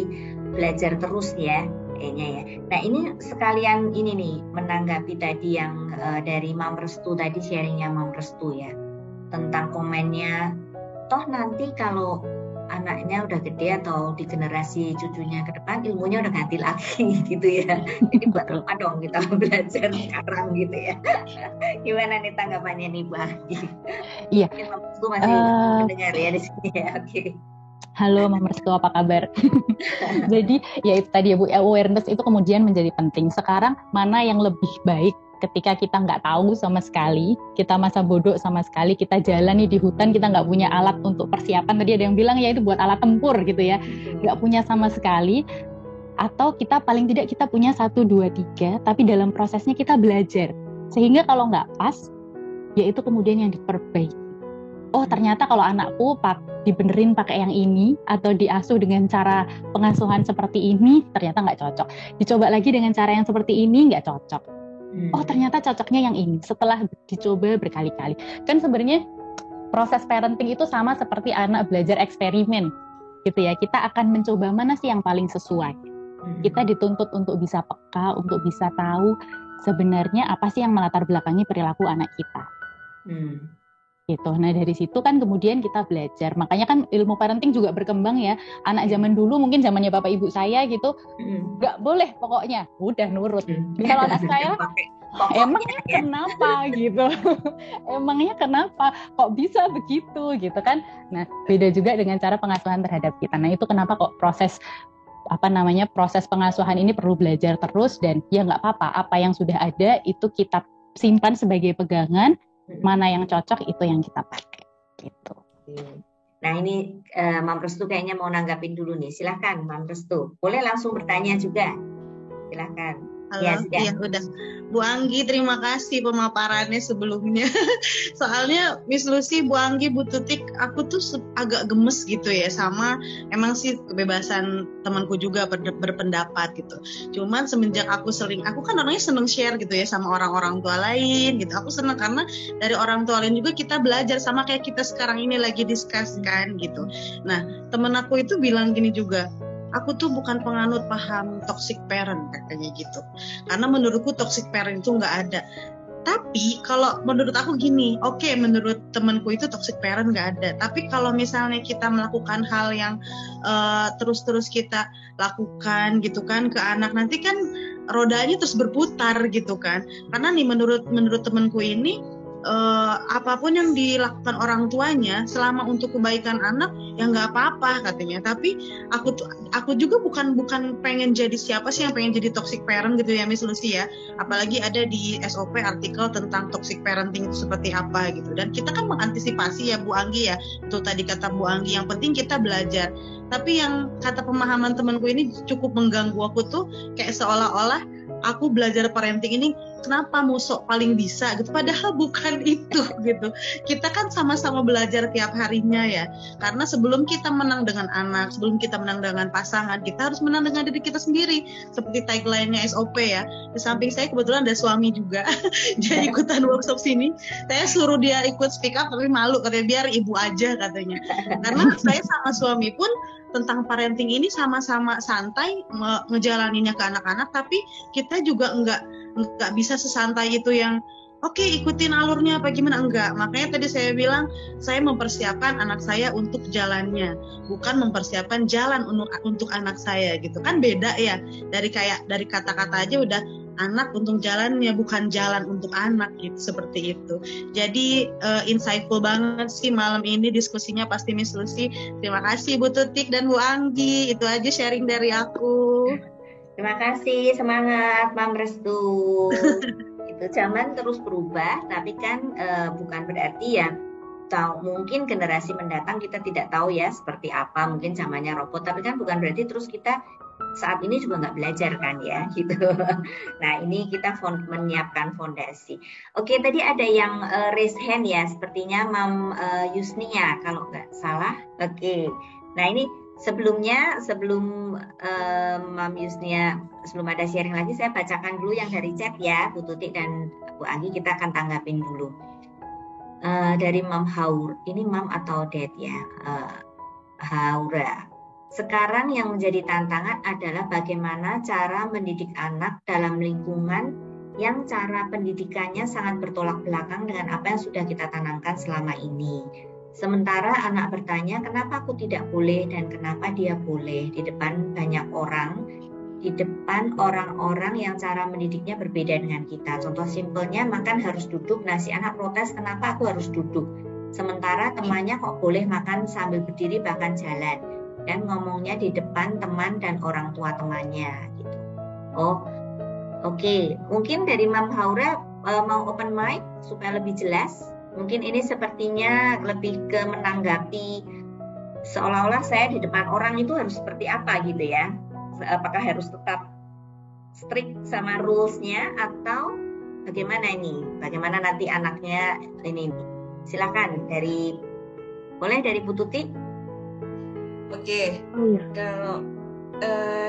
belajar terus ya. Ya. Nah ini sekalian ini nih menanggapi tadi yang dari Mam Restu tadi, sharingnya Mam Restu ya tentang komennya, toh nanti kalau anaknya udah gede atau di generasi cucunya ke depan ilmunya udah ganti lagi gitu ya. Jadi buat apa dong kita belajar sekarang gitu ya. Gimana nih tanggapannya nih Bu Anggi?
Iya.
Mam Restu masih mendengar ya di sini ya. Oke.
Halo Mam Restu, apa kabar? Jadi ya itu tadi ya Bu, awareness itu kemudian menjadi penting. Sekarang mana yang lebih baik ketika kita nggak tahu sama sekali, kita masa bodoh sama sekali, kita jalan nih di hutan, kita nggak punya alat untuk persiapan. Tadi ada yang bilang ya itu buat alat tempur gitu ya, nggak punya sama sekali. Atau kita paling tidak kita punya 1, 2, 3, tapi dalam prosesnya kita belajar. Sehingga kalau nggak pas, ya itu kemudian yang diperbaiki. Oh ternyata kalau anakku dibenerin pakai yang ini atau diasuh dengan cara pengasuhan seperti ini ternyata nggak cocok. Dicoba lagi dengan cara yang seperti ini nggak cocok. Oh ternyata cocoknya yang ini setelah dicoba berkali-kali. Kan sebenarnya proses parenting itu sama seperti anak belajar eksperimen gitu ya. Kita akan mencoba mana sih yang paling sesuai. Kita dituntut untuk bisa peka, untuk bisa tahu sebenarnya apa sih yang melatar belakangi perilaku anak kita. Gitu. Nah dari situ kan kemudian kita belajar. Makanya kan ilmu parenting juga berkembang ya. Anak zaman dulu mungkin zamannya bapak ibu saya gitu, nggak boleh pokoknya, udah nurut. Kalau anak saya, emangnya kenapa gitu? Emangnya kenapa? Kok bisa begitu gitu kan? Nah beda juga dengan cara pengasuhan terhadap kita. Nah itu kenapa kok proses pengasuhan ini perlu belajar terus, dan ya nggak apa-apa. Apa yang sudah ada itu kita simpan sebagai pegangan. Mana yang cocok itu yang kita pakai gitu.
Nah ini Mam Restu kayaknya mau nanggapin dulu nih. Silakan Mam Restu. Boleh langsung bertanya juga. Silakan.
Halo, ya udah. Bu Anggi, terima kasih pemaparannya sebelumnya. Soalnya Miss Lucy, Bu Anggi, Bu Tutik, aku tuh agak gemes gitu ya sama emang sih kebebasan temanku juga berpendapat gitu. Cuman semenjak aku kan orangnya seneng share gitu ya sama orang-orang tua lain gitu. Aku seneng karena dari orang tua lain juga kita belajar sama kayak kita sekarang ini lagi discusskan gitu. Nah, temen aku itu bilang gini juga, aku tuh bukan penganut paham toxic parent katanya gitu. Karena menurutku toxic parent itu nggak ada. Tapi kalau menurut aku gini, oke, menurut temanku itu toxic parent nggak ada. Tapi kalau misalnya kita melakukan hal yang terus-terus kita lakukan gitu kan ke anak, nanti kan rodanya terus berputar gitu kan. Karena nih menurut temanku ini, apapun yang dilakukan orang tuanya selama untuk kebaikan anak ya nggak apa-apa katanya. Tapi aku juga bukan pengen jadi siapa sih yang pengen jadi toxic parent gitu ya Miss Lucy ya. Apalagi ada di SOP artikel tentang toxic parenting itu seperti apa gitu. Dan kita kan mengantisipasi ya Bu Anggi ya. Itu tadi kata Bu Anggi, yang penting kita belajar. Tapi yang kata pemahaman temanku ini cukup mengganggu aku tuh, kayak seolah-olah aku belajar parenting ini kenapa musuh paling bisa gitu, padahal bukan itu gitu. Kita kan sama-sama belajar tiap harinya ya, karena sebelum kita menang dengan anak, sebelum kita menang dengan pasangan, kita harus menang dengan diri kita sendiri, seperti tagline-nya SOP ya. Di samping saya kebetulan ada suami juga dia ikutan workshop sini, saya suruh dia ikut speak up tapi malu, katanya biar ibu aja katanya. Karena saya sama suami pun tentang parenting ini sama-sama santai ngejalaninnya ke anak-anak, tapi kita juga nggak bisa sesantai itu yang oke, ikutin alurnya apa gimana, enggak. Makanya tadi saya bilang saya mempersiapkan anak saya untuk jalannya, bukan mempersiapkan jalan untuk anak saya gitu kan, beda ya. Dari kata-kata aja udah anak untuk jalannya, bukan jalan untuk anak gitu, seperti itu. Jadi insightful banget sih malam ini diskusinya pasti Miss Lucy. Terima kasih Bu Tutik dan Bu Anggi. Itu aja sharing dari aku.
Terima kasih, semangat Mam Restu. Itu zaman terus berubah, tapi kan bukan berarti ya mungkin generasi mendatang kita tidak tahu ya seperti apa, mungkin zamannya robot, tapi kan bukan berarti terus kita saat ini juga nggak belajar kan ya gitu. Nah ini kita menyiapkan fondasi. Oke, tadi ada yang raise hand ya, sepertinya Mam Yusnia kalau nggak salah. Oke, nah ini sebelum Mam Yusnia, sebelum ada sharing lagi, saya bacakan dulu yang dari chat ya, Bu Tutik dan Bu Anggi, kita akan tanggapin dulu. Dari Mam Haur, ini Mam atau Dad ya, Haura. Sekarang yang menjadi tantangan adalah bagaimana cara mendidik anak dalam lingkungan yang cara pendidikannya sangat bertolak belakang dengan apa yang sudah kita tanamkan selama ini. Sementara anak bertanya, kenapa aku tidak boleh dan kenapa dia boleh di depan banyak orang, di depan orang-orang yang cara mendidiknya berbeda dengan kita. Contoh simpelnya, makan harus duduk, nah si anak protes, kenapa aku harus duduk? Sementara temannya kok boleh makan sambil berdiri bahkan jalan, dan ngomongnya di depan teman dan orang tua temannya gitu. Oh, oke. Mungkin dari Mam Haura mau open mic supaya lebih jelas. Mungkin ini sepertinya lebih ke menanggapi seolah-olah saya di depan orang itu harus seperti apa gitu ya. Apakah harus tetap strict sama rules-nya atau bagaimana ini? Bagaimana nanti anaknya ini? Silakan boleh dari Bu Tuti.
Oke. Kalau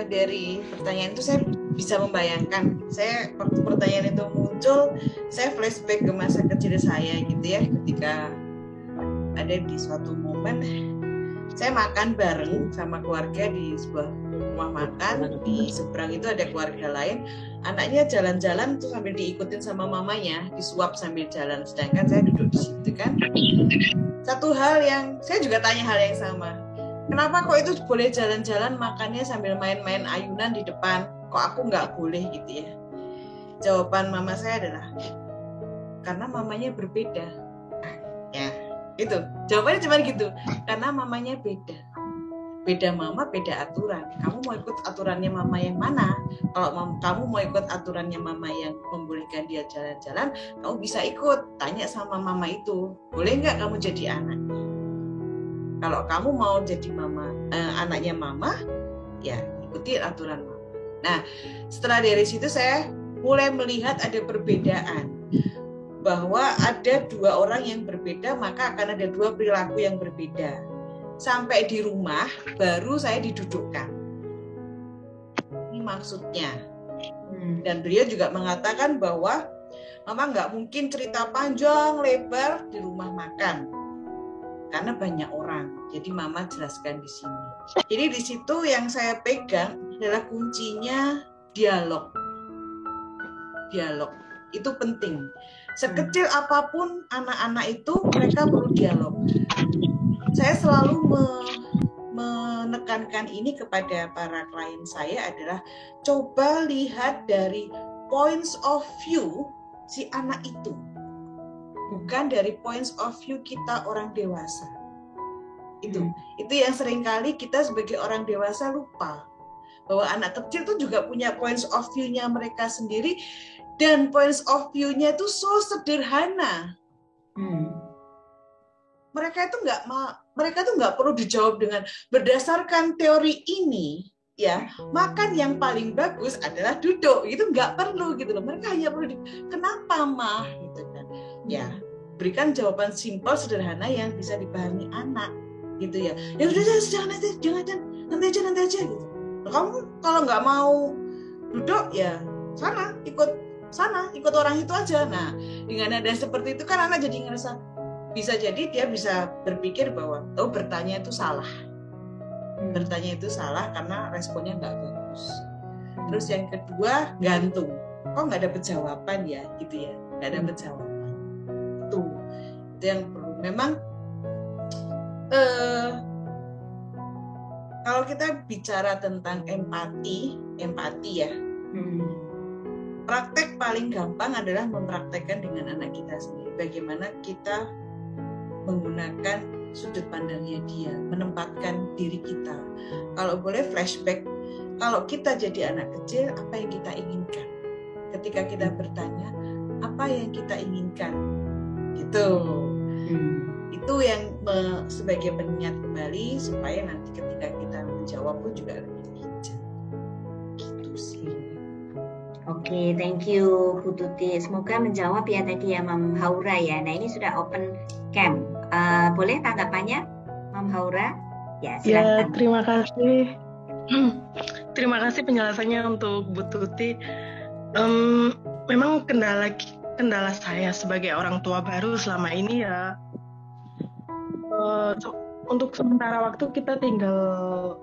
dari pertanyaan itu saya bisa membayangkan, saya waktu pertanyaan itu muncul, saya flashback ke masa kecil saya gitu ya, ketika ada di suatu momen saya makan bareng sama keluarga di sebuah rumah makan, di seberang itu ada keluarga lain, anaknya jalan-jalan tuh sambil diikutin sama mamanya, disuap sambil jalan, sedangkan saya duduk di situ kan. Satu hal yang saya juga tanya hal yang sama, kenapa kok itu boleh jalan-jalan makannya sambil main-main ayunan di depan, kok aku nggak boleh gitu ya? Jawaban mama saya adalah karena mamanya berbeda. Ya, itu jawabannya cuma gitu, karena mamanya beda. Beda mama, beda aturan. Kamu mau ikut aturannya mama yang mana? Kalau kamu mau ikut aturannya mama yang membolehkan dia jalan-jalan, kamu bisa ikut. Tanya sama mama itu, boleh nggak kamu jadi anak? Kalau kamu mau jadi anaknya mama, ya ikuti aturan mama. Nah, setelah dari situ saya mulai melihat ada perbedaan, bahwa ada dua orang yang berbeda, maka akan ada dua perilaku yang berbeda. Sampai di rumah, baru saya didudukkan. Ini maksudnya. Dan beliau juga mengatakan bahwa mama nggak mungkin cerita panjang lebar di rumah makan, karena banyak orang. Jadi mama jelaskan di sini. Jadi di situ yang saya pegang adalah kuncinya dialog. Dialog itu penting. Sekecil apapun anak-anak itu, mereka perlu dialog. Saya selalu menekankan ini kepada para klien saya adalah coba lihat dari points of view si anak itu. bukan dari points of view kita orang dewasa. Itu yang seringkali kita sebagai orang dewasa lupa, bahwa anak kecil tuh juga punya points of view-nya mereka sendiri, dan points of view-nya itu so sederhana. Mereka tuh nggak perlu dijawab dengan berdasarkan teori ini, ya. Makan yang paling bagus adalah duduk, itu nggak perlu gitu loh. Mereka hanya perlu kenapa mah, gitu kan? Ya, berikan jawaban simpel sederhana yang bisa dipahami anak, gitu ya. Ya udah, jangan nanti aja gitu. Kamu kalau nggak mau duduk ya ikut orang itu aja. Nah, dengan ada seperti itu kan anak jadi ngerasa, bisa jadi dia bisa berpikir bahwa bertanya itu salah. Bertanya itu salah karena responnya nggak bagus. Terus yang kedua, gantung. Kok nggak dapet jawaban ya, gitu ya? Nggak dapet jawaban. Itu yang perlu. Memang kalau kita bicara tentang empati ya. Praktek paling gampang adalah mempraktekkan dengan anak kita sendiri. Bagaimana kita menggunakan sudut pandangnya dia, menempatkan diri kita. Kalau boleh flashback, kalau kita jadi anak kecil, apa yang kita inginkan? Ketika kita bertanya, apa yang kita inginkan? Gitu. Itu yang sebagai pengingat kembali, supaya nanti ketika kita menjawab pun juga lebih bijak. Gitu sih.
Oke, thank you Bu Tuti. Semoga menjawab ya tadi ya Mam Haura ya. Nah ini sudah open cam. Boleh tanggapannya Mam Haura? Ya, silakan.
Ya, terima kasih. Terima kasih penjelasannya untuk Bu Tuti. Memang kendala saya sebagai orang tua baru selama ini ya, untuk sementara waktu kita tinggal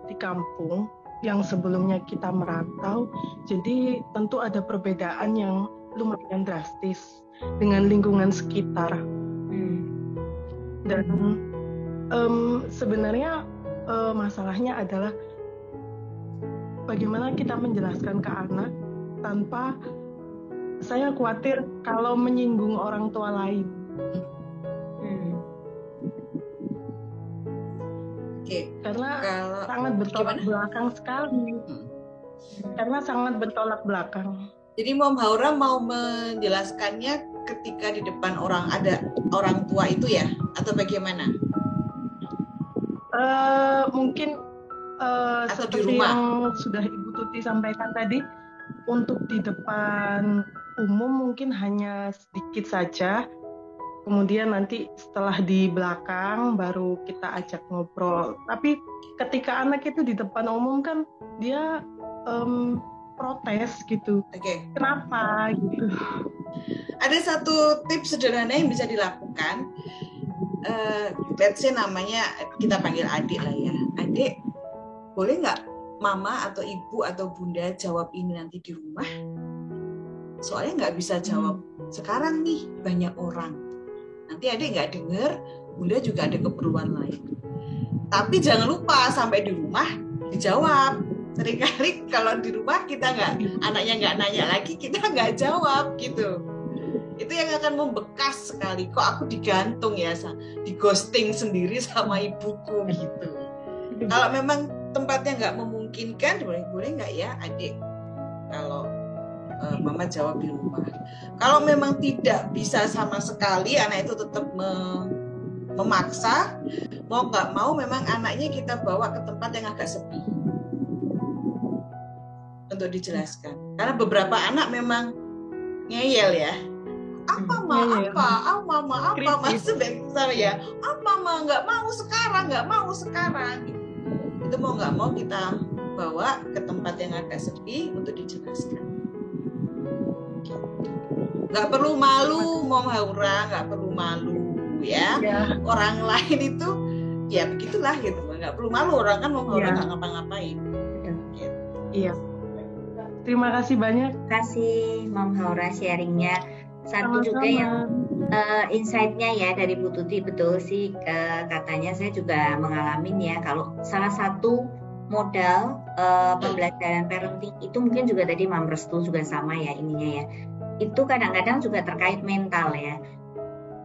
di kampung yang sebelumnya kita merantau, jadi tentu ada perbedaan yang lumayan drastis dengan lingkungan sekitar. Dan sebenarnya masalahnya adalah bagaimana kita menjelaskan ke anak tanpa saya khawatir kalau menyinggung orang tua lain. Karena sangat bertolak belakang sekali. Karena sangat bertolak belakang.
Jadi Mom Haura mau menjelaskannya ketika di depan ada orang tua itu ya, atau bagaimana?
Mungkin seperti di rumah yang sudah Ibu Tuti sampaikan tadi, untuk di depan umum mungkin hanya sedikit saja. Kemudian nanti setelah di belakang baru kita ajak ngobrol. Tapi ketika anak itu di depan umum kan dia protes gitu. Kenapa gitu?
Ada satu tips sederhana yang bisa dilakukan. Let's say namanya kita panggil adik lah ya. Adik, boleh nggak mama atau ibu atau bunda jawab ini nanti di rumah? Soalnya nggak bisa jawab sekarang nih, banyak orang. Nanti adik nggak dengar, bunda juga ada keperluan lain. Tapi jangan lupa sampai di rumah dijawab. Seringkali kalau di rumah kita anaknya nggak nanya lagi, kita nggak jawab gitu. Itu yang akan membekas sekali. Kok aku digantung ya, di ghosting sendiri sama ibuku gitu. Kalau memang tempatnya nggak memungkinkan, boleh nggak ya adik? Kalau mama jawab di rumah. Kalau memang tidak bisa sama sekali, anak itu tetap memaksa, mau nggak mau memang anaknya kita bawa ke tempat yang agak sepi untuk dijelaskan. Karena beberapa anak memang ngeyel ya. Apa mama ya? Apa ma nggak mau sekarang. Itu mau nggak mau kita bawa ke tempat yang agak sepi untuk dijelaskan. Nggak perlu malu, Mom Haura, nggak perlu malu ya. Orang lain itu ya begitulah gitu, nggak perlu malu, orang kan Mom Haura nggak ngapa-ngapain. Gitu.
Iya. Terima kasih banyak.
Terima kasih Mom Haura sharingnya. Satu juga yang insight-nya ya dari Bu Tuti, betul sih katanya, saya juga mengalami ya, kalau salah satu modal pembelajaran parenting itu mungkin juga tadi Mam Restu juga sama ya ininya ya. Itu kadang-kadang juga terkait mental ya.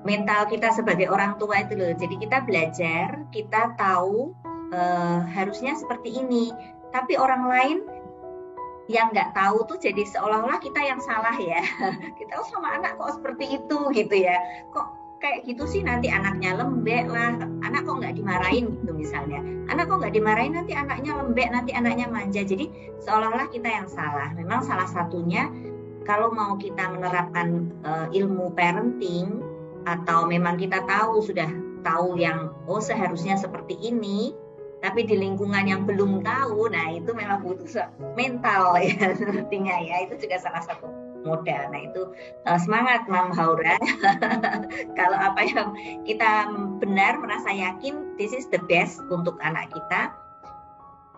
mental kita sebagai orang tua itu loh. Jadi kita belajar, kita tahu harusnya seperti ini. Tapi orang lain yang nggak tahu tuh jadi seolah-olah kita yang salah ya. Kita sama anak kok seperti itu gitu ya. Kok kayak gitu sih, nanti anaknya lembek lah. Anak kok nggak dimarahin gitu misalnya. Anak kok nggak dimarahin, nanti anaknya lembek, nanti anaknya manja. Jadi seolah-olah kita yang salah. Memang salah satunya kalau mau kita menerapkan ilmu parenting, atau memang kita sudah tahu yang seharusnya seperti ini, tapi di lingkungan yang belum tahu, nah itu memang butuh mental ya sepertinya ya, itu juga salah satu modal. Nah itu semangat Mam Haura. Kalau apa yang kita benar merasa yakin this is the best untuk anak kita,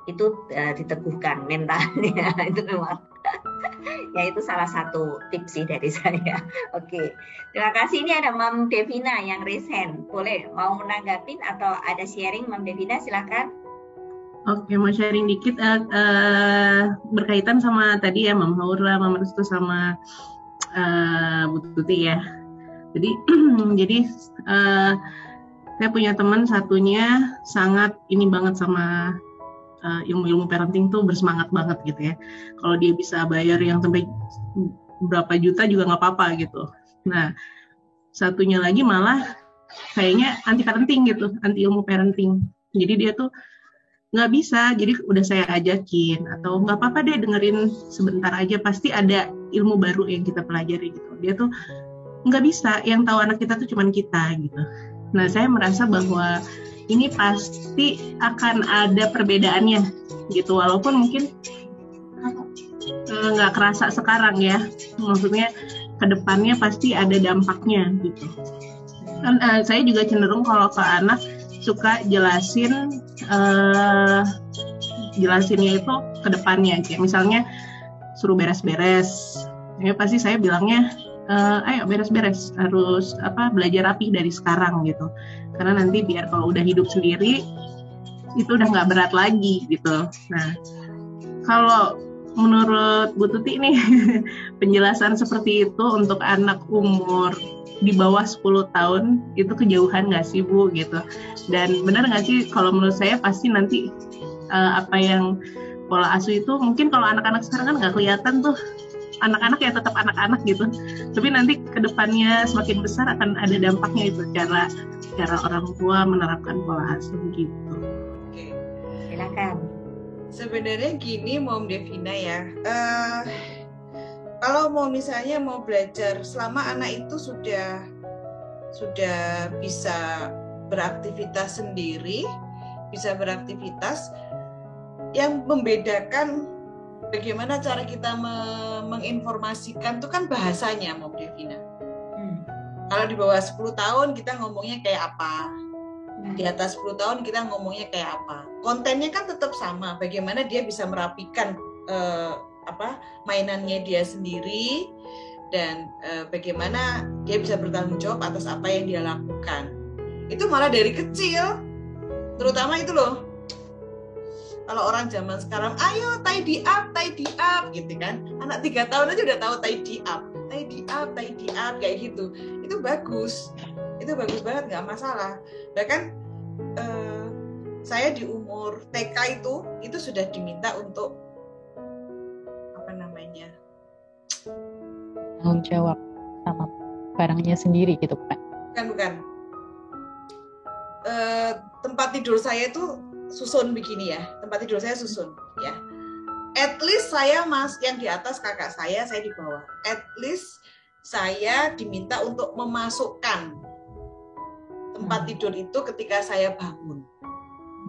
itu diteguhkan mentalnya. Itu memang ya itu salah satu tips sih dari saya. Oke, terima kasih. Ini ada Mam Devina yang raise hand. Boleh mau menanggapin atau ada sharing Mam Devina, silakan.
Oke, mau sharing dikit berkaitan sama tadi ya Mam Haura, Mam Restu sama Bu Tuti ya. Jadi saya punya teman satunya sangat ini banget sama ilmu-ilmu parenting tuh, bersemangat banget gitu ya. Kalau dia bisa bayar yang sampai berapa juta juga nggak apa-apa gitu. Nah, satunya lagi malah kayaknya anti parenting gitu, anti ilmu parenting. Jadi dia tuh nggak bisa, jadi udah saya ajakin atau nggak apa-apa deh dengerin sebentar aja, pasti ada ilmu baru yang kita pelajari gitu. Dia tuh nggak bisa, yang tahu anak kita tuh cuman kita gitu. Nah, saya merasa bahwa ini pasti akan ada perbedaannya gitu, walaupun mungkin nggak kerasa sekarang ya, maksudnya kedepannya pasti ada dampaknya gitu. Saya juga cenderung kalau ke anak suka jelasinnya itu ke depannya, kayak misalnya suruh beres-beres, ya pasti saya bilangnya ayo beres-beres, harus belajar rapi dari sekarang gitu, karena nanti biar kalau udah hidup sendiri itu udah nggak berat lagi gitu. Nah, kalau menurut Bu Tuti nih penjelasan seperti itu untuk anak umur di bawah 10 tahun itu kejauhan nggak sih Bu gitu? Dan benar nggak sih, kalau menurut saya pasti nanti apa yang pola asuh itu mungkin kalau anak-anak sekarang kan nggak kelihatan tuh, anak-anak ya tetap anak-anak gitu, tapi nanti kedepannya semakin besar akan ada dampaknya itu, cara orang tua menerapkan pola asuh gitu.
Oke,
silakan.
Sebenarnya gini Mom Devina ya, kalau misalnya mau belajar selama anak itu sudah bisa beraktivitas sendiri, bisa beraktivitas, yang membedakan bagaimana cara kita menginformasikan itu kan bahasanya, Mom Devina. Kalau di bawah 10 tahun kita ngomongnya kayak apa, di atas 10 tahun kita ngomongnya kayak apa. Kontennya kan tetap sama, bagaimana dia bisa merapikan mainannya dia sendiri, dan bagaimana dia bisa bertanggung jawab atas apa yang dia lakukan. Itu malah dari kecil, terutama itu loh. Kalau orang zaman sekarang, ayo tidy up gitu kan. Anak 3 tahun aja udah tahu tidy up kayak gitu. Itu bagus banget, nggak masalah. Bahkan saya di umur TK itu sudah diminta untuk
tanggung jawab sama barangnya sendiri gitu Pak.
Bukan. Tempat tidur saya itu susun begini ya, tempat tidur saya susun ya. At least saya yang di atas kakak saya di bawah. At least saya diminta untuk memasukkan tempat tidur itu ketika saya bangun.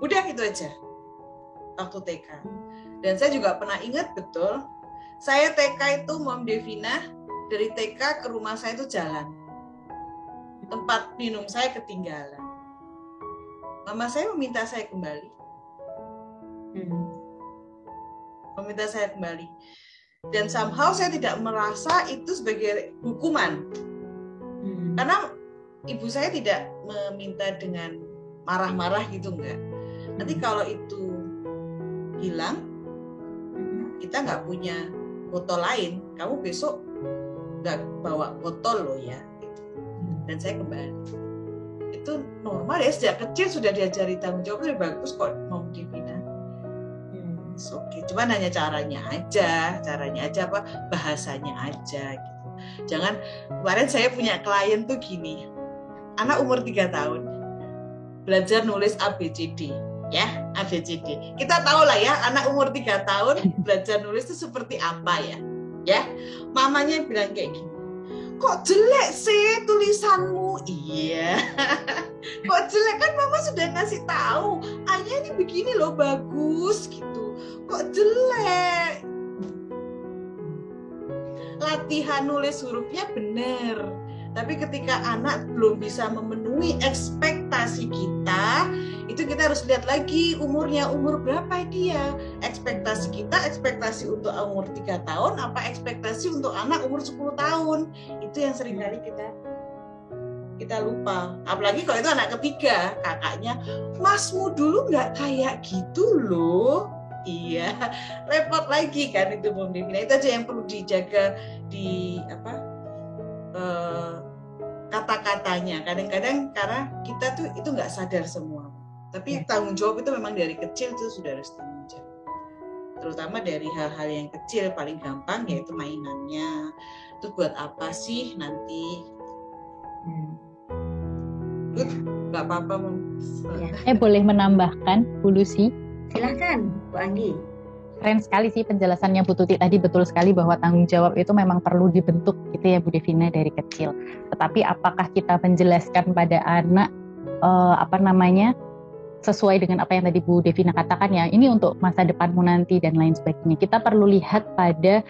Udah itu aja waktu TK. Dan saya juga pernah ingat betul, saya TK itu Mom Devina, dari TK ke rumah saya itu jalan. Tempat minum saya ketinggalan. Mama saya meminta saya kembali. Dan somehow saya tidak merasa itu sebagai hukuman. Karena ibu saya tidak meminta dengan marah-marah gitu, enggak. Nanti kalau itu hilang, kita nggak punya botol lain, kamu besok nggak bawa botol loh ya. dan saya kembali. Itu normal ya, sejak kecil sudah diajari tanggung jawab, itu bagus kok Mom Devina. Oke, cuman hanya caranya aja apa, bahasanya aja gitu. Jangan, kemarin saya punya klien tuh gini, anak umur 3 tahun belajar nulis ABCD, ya ABCD. Kita tahu lah ya, anak umur 3 tahun belajar nulis itu seperti apa ya. Mamanya bilang kayak gini, kok jelek sih tulisanmu? Iya. Kok jelek, kan mama sudah ngasih tahu, ayah ini begini loh, bagus gitu. Kok jelek? Latihan nulis hurufnya benar, tapi ketika anak belum bisa memenuhi ekspektasi kita, itu kita harus lihat lagi umurnya, umur berapa dia. Ekspektasi kita, ekspektasi untuk umur 3 tahun, apa ekspektasi untuk anak umur 10 tahun. Itu yang seringkali kita lupa. Apalagi kalau itu anak ketiga, kakaknya, masmu dulu nggak kayak gitu loh. Iya, repot lagi kan itu Mom Devina. Itu aja yang perlu dijaga di kata-katanya. Kadang-kadang karena kita tuh itu nggak sadar semua. Tapi tanggung jawab itu memang dari kecil itu sudah harus tanggung jawab. Terutama dari hal-hal yang kecil, paling gampang yaitu mainannya. Itu buat apa sih nanti? Nggak apa-apa.
Boleh menambahkan, Bu Lucy?
Silahkan, Bu Anggi.
Keren sekali sih penjelasannya Bu Tuti tadi, betul sekali bahwa tanggung jawab itu memang perlu dibentuk gitu ya Bu Devina dari kecil. Tetapi apakah kita menjelaskan pada anak sesuai dengan apa yang tadi Bu Devina katakan ya, ini untuk masa depanmu nanti dan lain sebagainya. Kita perlu lihat pada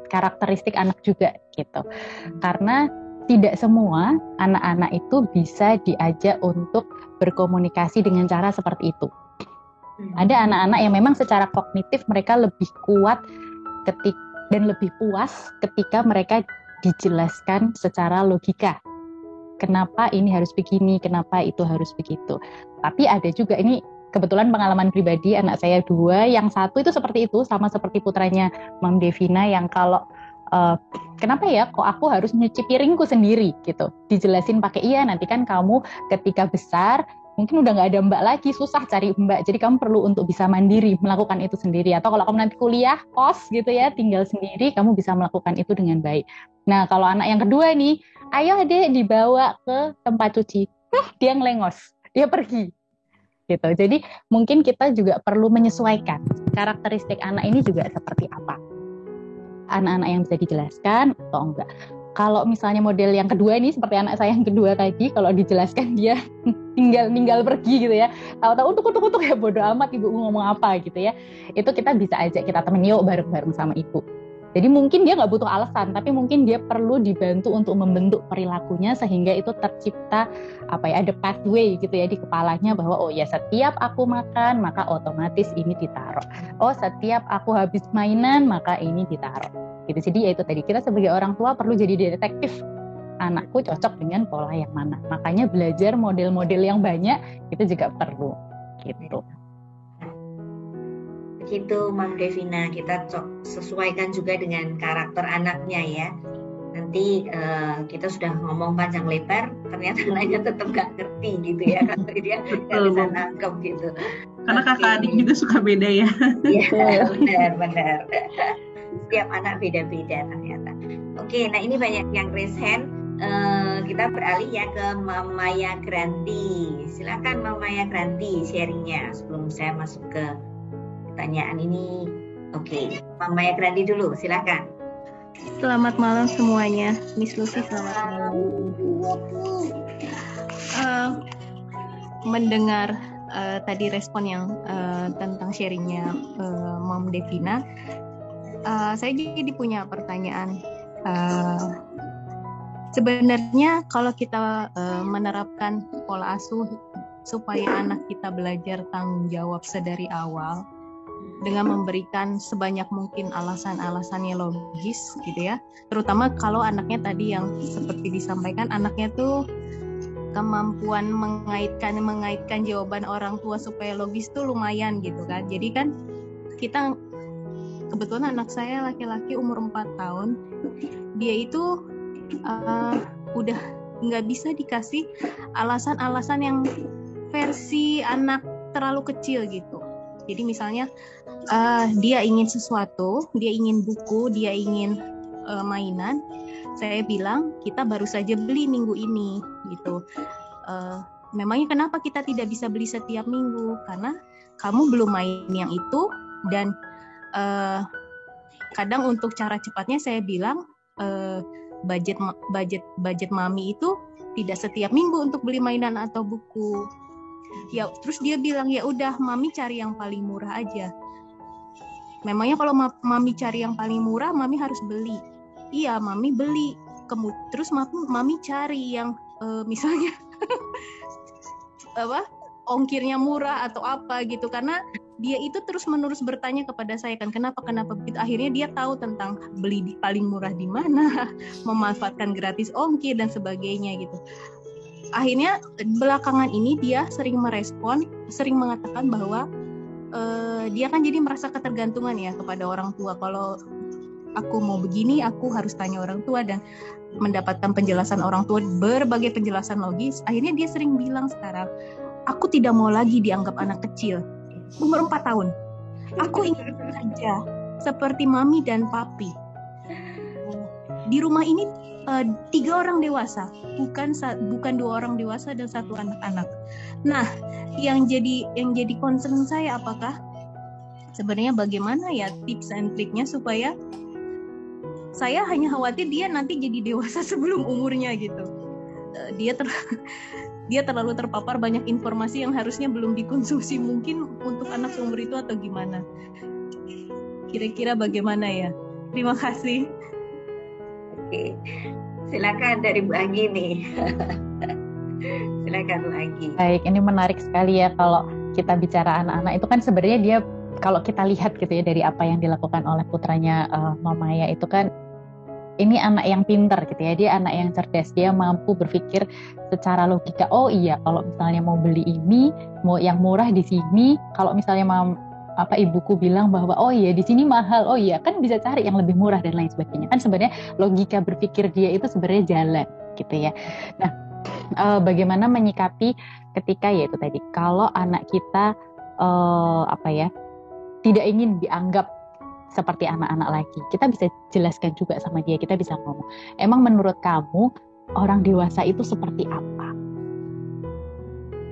karakteristik anak juga gitu. Karena tidak semua anak-anak itu bisa diajak untuk berkomunikasi dengan cara seperti itu. Ada anak-anak yang memang secara kognitif mereka lebih kuat dan lebih puas ketika mereka dijelaskan secara logika. Kenapa ini harus begini, kenapa itu harus begitu. Tapi ada juga, ini kebetulan pengalaman pribadi, anak saya 2, yang satu itu seperti itu, sama seperti putranya Mom Devina, yang kalau kenapa ya kok aku harus nyuci piringku sendiri gitu. Dijelasin pakai, iya nanti kan kamu ketika besar mungkin udah nggak ada mbak lagi, susah cari mbak, jadi kamu perlu untuk bisa mandiri melakukan itu sendiri. Atau kalau kamu nanti kuliah kos gitu ya, tinggal sendiri, kamu bisa melakukan itu dengan baik. Nah kalau anak yang kedua nih, ayo adek dibawa ke tempat cuci, dia ngelengos, dia pergi gitu. Jadi mungkin kita juga perlu menyesuaikan karakteristik anak ini juga seperti apa, anak-anak yang bisa dijelaskan atau enggak. Kalau misalnya model yang kedua ini seperti anak saya yang kedua tadi, kalau dijelaskan dia tinggal pergi gitu ya, tahu-tahu utuk ya, bodo amat ibu ngomong apa gitu ya, itu kita bisa ajak, kita temenin yuk bareng-bareng sama ibu. Jadi mungkin dia nggak butuh alasan, tapi mungkin dia perlu dibantu untuk membentuk perilakunya sehingga itu tercipta ada pathway gitu ya di kepalanya, bahwa oh ya setiap aku makan maka otomatis ini ditaruh. Oh setiap aku habis mainan maka ini ditaruh. Gitu. Jadi ya itu tadi, kita sebagai orang tua perlu jadi detektif. Anakku cocok dengan pola yang mana. Makanya belajar model-model yang banyak itu juga perlu. Gitu.
Begitu Mom Devina, kita sesuaikan juga dengan karakter anaknya ya. Nanti kita sudah ngomong panjang lebar, ternyata anaknya tetap gak ngerti gitu ya, kalau dia gak bisa nangkep gitu.
Karena kakak adik juga suka beda ya.
Iya benar. Setiap anak beda-beda ternyata. Oke, nah ini banyak yang raise hand. Kita beralih ya ke Mamaya Granti. Silakan Mamaya Granti sharingnya sebelum saya masuk ke pertanyaan ini. Oke, Mamaya Granti dulu, silakan.
Selamat malam semuanya, Miss Lucy, selamat malam. Mendengar tadi respon yang tentang sharingnya Mom Devina, saya jadi punya pertanyaan. Sebenarnya kalau kita menerapkan pola asuh supaya anak kita belajar tanggung jawab sedari awal dengan memberikan sebanyak mungkin alasan-alasannya logis gitu ya, terutama kalau anaknya tadi yang seperti disampaikan, anaknya tuh kemampuan mengaitkan jawaban orang tua supaya logis tuh lumayan gitu kan. Jadi kan kita, kebetulan anak saya laki-laki umur 4 tahun, dia itu udah nggak bisa dikasih alasan-alasan yang versi anak terlalu kecil gitu. Jadi misalnya dia ingin sesuatu, dia ingin buku, dia ingin mainan, saya bilang kita baru saja beli minggu ini gitu. Memangnya kenapa kita tidak bisa beli setiap minggu? Karena kamu belum main yang itu, dan kadang untuk cara cepatnya saya bilang budget mami itu tidak setiap minggu untuk beli mainan atau buku. Ya, terus dia bilang ya udah mami cari yang paling murah aja. Memangnya kalau mami cari yang paling murah, mami harus beli. Iya, mami beli. Terus mami cari yang misalnya ongkirnya murah atau apa gitu, karena dia itu terus-menerus bertanya kepada saya kan kenapa begitu. Akhirnya dia tahu tentang beli di paling murah di mana, memanfaatkan gratis ongkir dan sebagainya gitu. Akhirnya belakangan ini dia sering mengatakan bahwa dia kan jadi merasa ketergantungan ya kepada orang tua. Kalau aku mau begini, aku harus tanya orang tua dan mendapatkan penjelasan orang tua, berbagai penjelasan logis. Akhirnya dia sering bilang sekarang, aku tidak mau lagi dianggap anak kecil, umur 4 tahun. Aku ingin saja seperti mami dan papi. Di rumah ini 3 orang dewasa, bukan 2 orang dewasa dan 1 anak-anak. Nah, yang jadi concern saya apakah sebenarnya bagaimana ya tips and triknya supaya saya hanya khawatir dia nanti jadi dewasa sebelum umurnya gitu. Dia terlalu terpapar banyak informasi yang harusnya belum dikonsumsi mungkin untuk anak seumur itu atau gimana. Kira-kira bagaimana ya? Terima kasih.
Oke, silakan dari Bu Anggi nih. Silakan Bu Anggi.
Baik, ini menarik sekali ya kalau kita bicara anak-anak itu kan sebenarnya dia kalau kita lihat gitu ya dari apa yang dilakukan oleh putranya Mama Maya itu kan ini anak yang pintar gitu ya, dia anak yang cerdas, dia mampu berpikir secara logika. Oh iya, kalau misalnya mau beli ini, mau yang murah di sini, kalau misalnya ibuku bilang bahwa oh iya di sini mahal, oh iya kan bisa cari yang lebih murah dan lain sebagainya. Kan sebenarnya logika berpikir dia itu sebenarnya jalan gitu ya. Nah, bagaimana menyikapi ketika ya itu tadi kalau anak kita tidak ingin dianggap seperti anak-anak lagi, kita bisa jelaskan juga sama dia, kita bisa ngomong, emang menurut kamu orang dewasa itu seperti apa?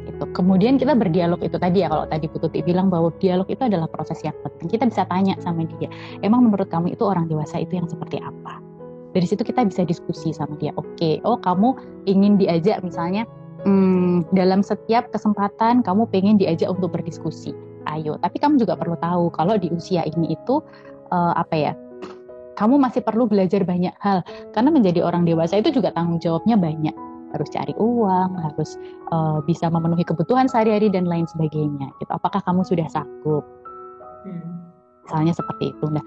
Itu. Kemudian kita berdialog itu tadi ya, kalau tadi Bu Tuti bilang bahwa dialog itu adalah proses yang penting, kita bisa tanya sama dia, emang menurut kamu itu orang dewasa itu yang seperti apa? Dari situ kita bisa diskusi sama dia, oke, oh kamu ingin diajak misalnya dalam setiap kesempatan kamu pengen diajak untuk berdiskusi. Ayo, tapi kamu juga perlu tahu kalau di usia ini itu kamu masih perlu belajar banyak hal karena menjadi orang dewasa itu juga tanggung jawabnya banyak, harus cari uang, harus bisa memenuhi kebutuhan sehari-hari dan lain sebagainya. Gitu. Apakah kamu sudah sanggup? Misalnya seperti itu. Nah,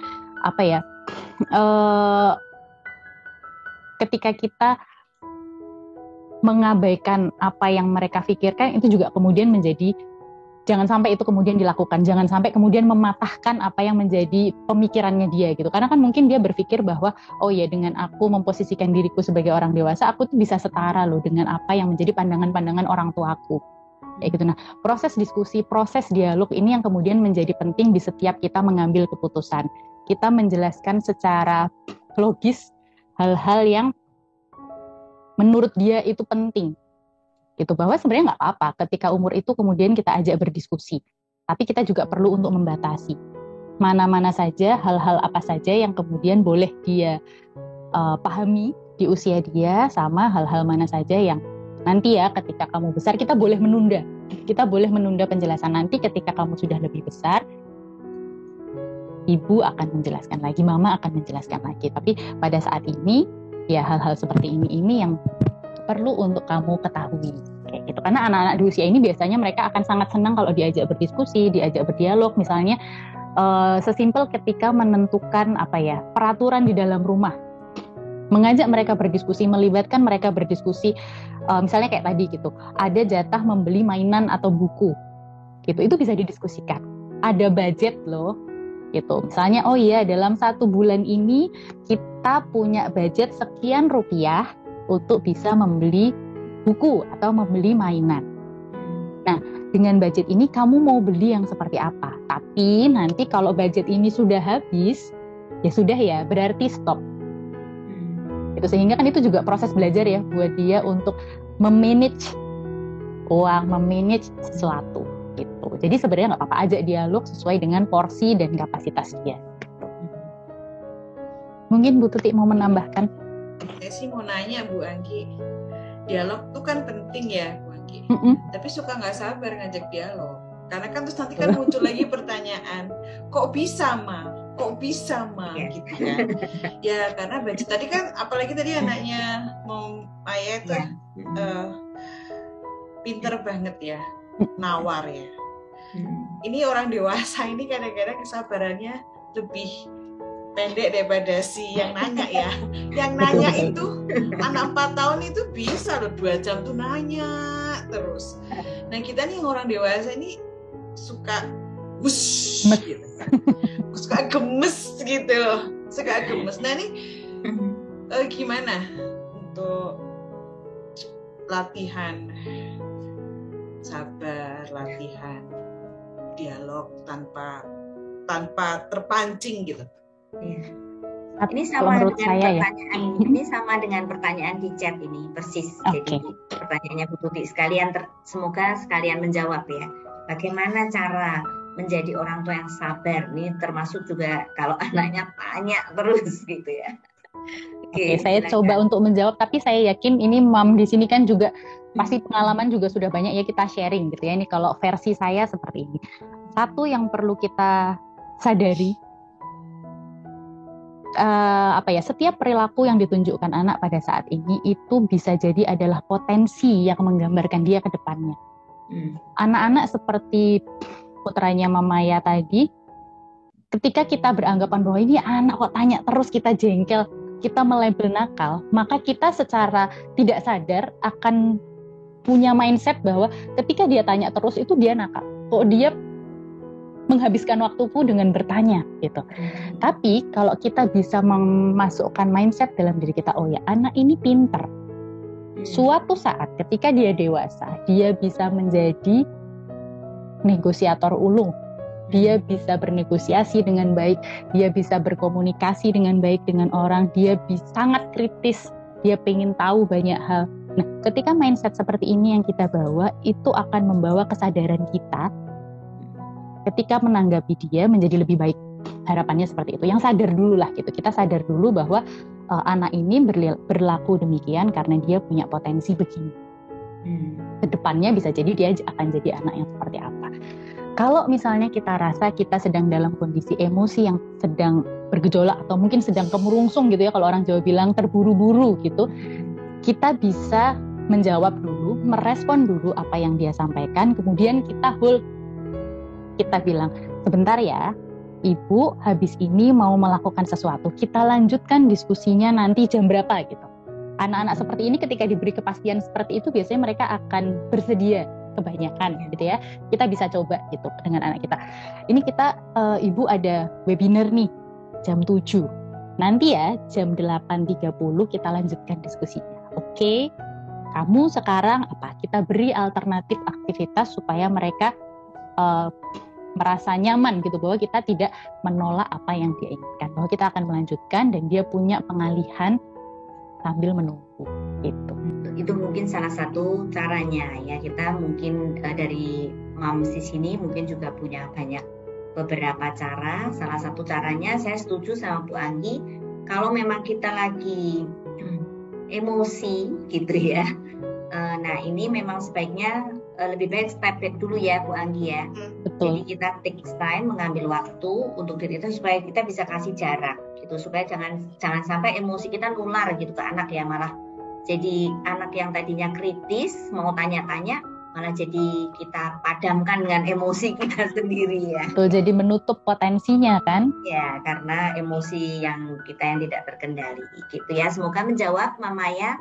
ketika kita mengabaikan apa yang mereka pikirkan itu juga kemudian menjadi jangan sampai itu kemudian dilakukan, jangan sampai kemudian mematahkan apa yang menjadi pemikirannya dia gitu. Karena kan mungkin dia berpikir bahwa oh ya dengan aku memposisikan diriku sebagai orang dewasa, aku tuh bisa setara loh dengan apa yang menjadi pandangan-pandangan orang tuaku. Kayak gitu. Nah, proses diskusi, proses dialog ini yang kemudian menjadi penting di setiap kita mengambil keputusan. Kita menjelaskan secara logis hal-hal yang menurut dia itu penting. Gitu, bahwa sebenarnya nggak apa-apa ketika umur itu kemudian kita ajak berdiskusi, tapi kita juga perlu untuk membatasi mana-mana saja, hal-hal apa saja yang kemudian boleh dia pahami di usia dia, sama hal-hal mana saja yang nanti ya ketika kamu besar kita boleh menunda penjelasan. Nanti ketika kamu sudah lebih besar, ibu akan menjelaskan lagi, mama akan menjelaskan lagi, tapi pada saat ini ya hal-hal seperti ini yang perlu untuk kamu ketahui kayak gitu. Karena anak-anak di usia ini biasanya mereka akan sangat senang kalau diajak berdiskusi, diajak berdialog, misalnya sesimpel ketika menentukan peraturan di dalam rumah, mengajak mereka berdiskusi, melibatkan mereka berdiskusi, misalnya kayak tadi gitu, ada jatah membeli mainan atau buku gitu, itu bisa didiskusikan, ada budget loh gitu, misalnya oh iya dalam 1 bulan ini kita punya budget sekian rupiah untuk bisa membeli buku atau membeli mainan. Nah, dengan budget ini kamu mau beli yang seperti apa? Tapi nanti kalau budget ini sudah habis, ya sudah ya, berarti stop. Itu sehingga kan itu juga proses belajar ya buat dia untuk memanage uang, memanage sesuatu gitu. Jadi sebenarnya nggak apa-apa aja dialog sesuai dengan porsi dan kapasitas dia. Mungkin Bu Tuti mau menambahkan?
Saya sih mau nanya Bu Anggi, dialog tuh kan penting ya Bu Anggi. Tapi suka nggak sabar ngajak dialog. Karena kan terus nanti kan muncul lagi pertanyaan, kok bisa Ma? Kok bisa Ma? Gitu kan. Ya karena budget tadi kan, apalagi tadi anaknya Mom Maya itu pinter banget ya, nawar ya. Ini orang dewasa ini kadang-kadang kesabarannya lebih pendek daripada si yang nanya ya. Yang nanya itu anak 4 tahun itu bisa loh 2 jam tuh nanya terus. Nah kita nih orang dewasa ini suka gitu. Suka gemes gitu. Suka gemes. Nah ini gimana untuk latihan sabar, latihan dialog tanpa terpancing gitu.
Iya. Ini sama dengan pertanyaan ini sama dengan pertanyaan di chat ini persis. Jadi pertanyaannya Bu Tuti semoga sekalian menjawab ya. Bagaimana cara menjadi orang tua yang sabar? Ini termasuk juga kalau anaknya banyak terus gitu ya.
Oke, saya coba untuk menjawab, tapi saya yakin ini Mam di sini kan juga pasti pengalaman juga sudah banyak ya, kita sharing gitu ya. Ini kalau versi saya seperti ini. Satu yang perlu kita sadari, setiap perilaku yang ditunjukkan anak pada saat ini itu bisa jadi adalah potensi yang menggambarkan dia ke depannya. Anak-anak seperti putranya Mamaya tadi, ketika kita beranggapan bahwa ini anak kok tanya terus, kita jengkel, kita melabel nakal, maka kita secara tidak sadar akan punya mindset bahwa ketika dia tanya terus itu dia nakal. Kok dia menghabiskan waktuku dengan bertanya gitu. Tapi kalau kita bisa memasukkan mindset dalam diri kita, oh ya anak ini pinter. Suatu saat ketika dia dewasa, dia bisa menjadi negosiator ulung. Dia bisa bernegosiasi dengan baik, dia bisa berkomunikasi dengan baik dengan orang, dia bisa sangat kritis, dia pengen tahu banyak hal. Nah, ketika mindset seperti ini yang kita bawa, itu akan membawa kesadaran kita ketika menanggapi dia menjadi lebih baik. Harapannya seperti itu. Yang sadar dulu lah gitu. Kita sadar dulu bahwa anak ini berlaku demikian karena dia punya potensi begini. Kedepannya bisa jadi dia akan jadi anak yang seperti apa. Kalau misalnya kita rasa kita sedang dalam kondisi emosi yang sedang bergejolak atau mungkin sedang kemerungsung gitu ya, kalau orang Jawa bilang terburu-buru gitu, kita bisa menjawab dulu, merespon dulu apa yang dia sampaikan, kemudian kita hold. Kita bilang, sebentar ya, Ibu habis ini mau melakukan sesuatu, kita lanjutkan diskusinya nanti jam berapa gitu. Anak-anak seperti ini ketika diberi kepastian seperti itu, biasanya mereka akan bersedia kebanyakan gitu ya. Kita bisa coba gitu dengan anak kita. Ini kita, Ibu ada webinar nih, jam 7. Nanti ya, jam 8.30 kita lanjutkan diskusinya. Oke, kamu sekarang apa? Kita beri alternatif aktivitas supaya mereka merasa nyaman gitu, bahwa kita tidak menolak apa yang dia inginkan, bahwa kita akan melanjutkan dan dia punya pengalihan sambil menunggu gitu.
Itu mungkin salah satu caranya ya. Kita mungkin dari Moms di sini mungkin juga punya banyak beberapa cara. Salah satu caranya saya setuju sama Bu Anggi, kalau memang kita lagi emosi gitu ya. Nah ini memang sebaiknya lebih baik step back dulu ya Bu Anggi ya.
Betul.
Jadi kita take time, mengambil waktu untuk diri itu supaya kita bisa kasih jarak gitu, supaya jangan sampai emosi kita nular gitu ke anak ya, malah jadi anak yang tadinya kritis mau tanya-tanya malah jadi kita padamkan dengan emosi kita sendiri ya.
Betul, jadi menutup potensinya kan?
Ya, karena emosi yang tidak terkendali gitu ya. Semoga menjawab Mamaya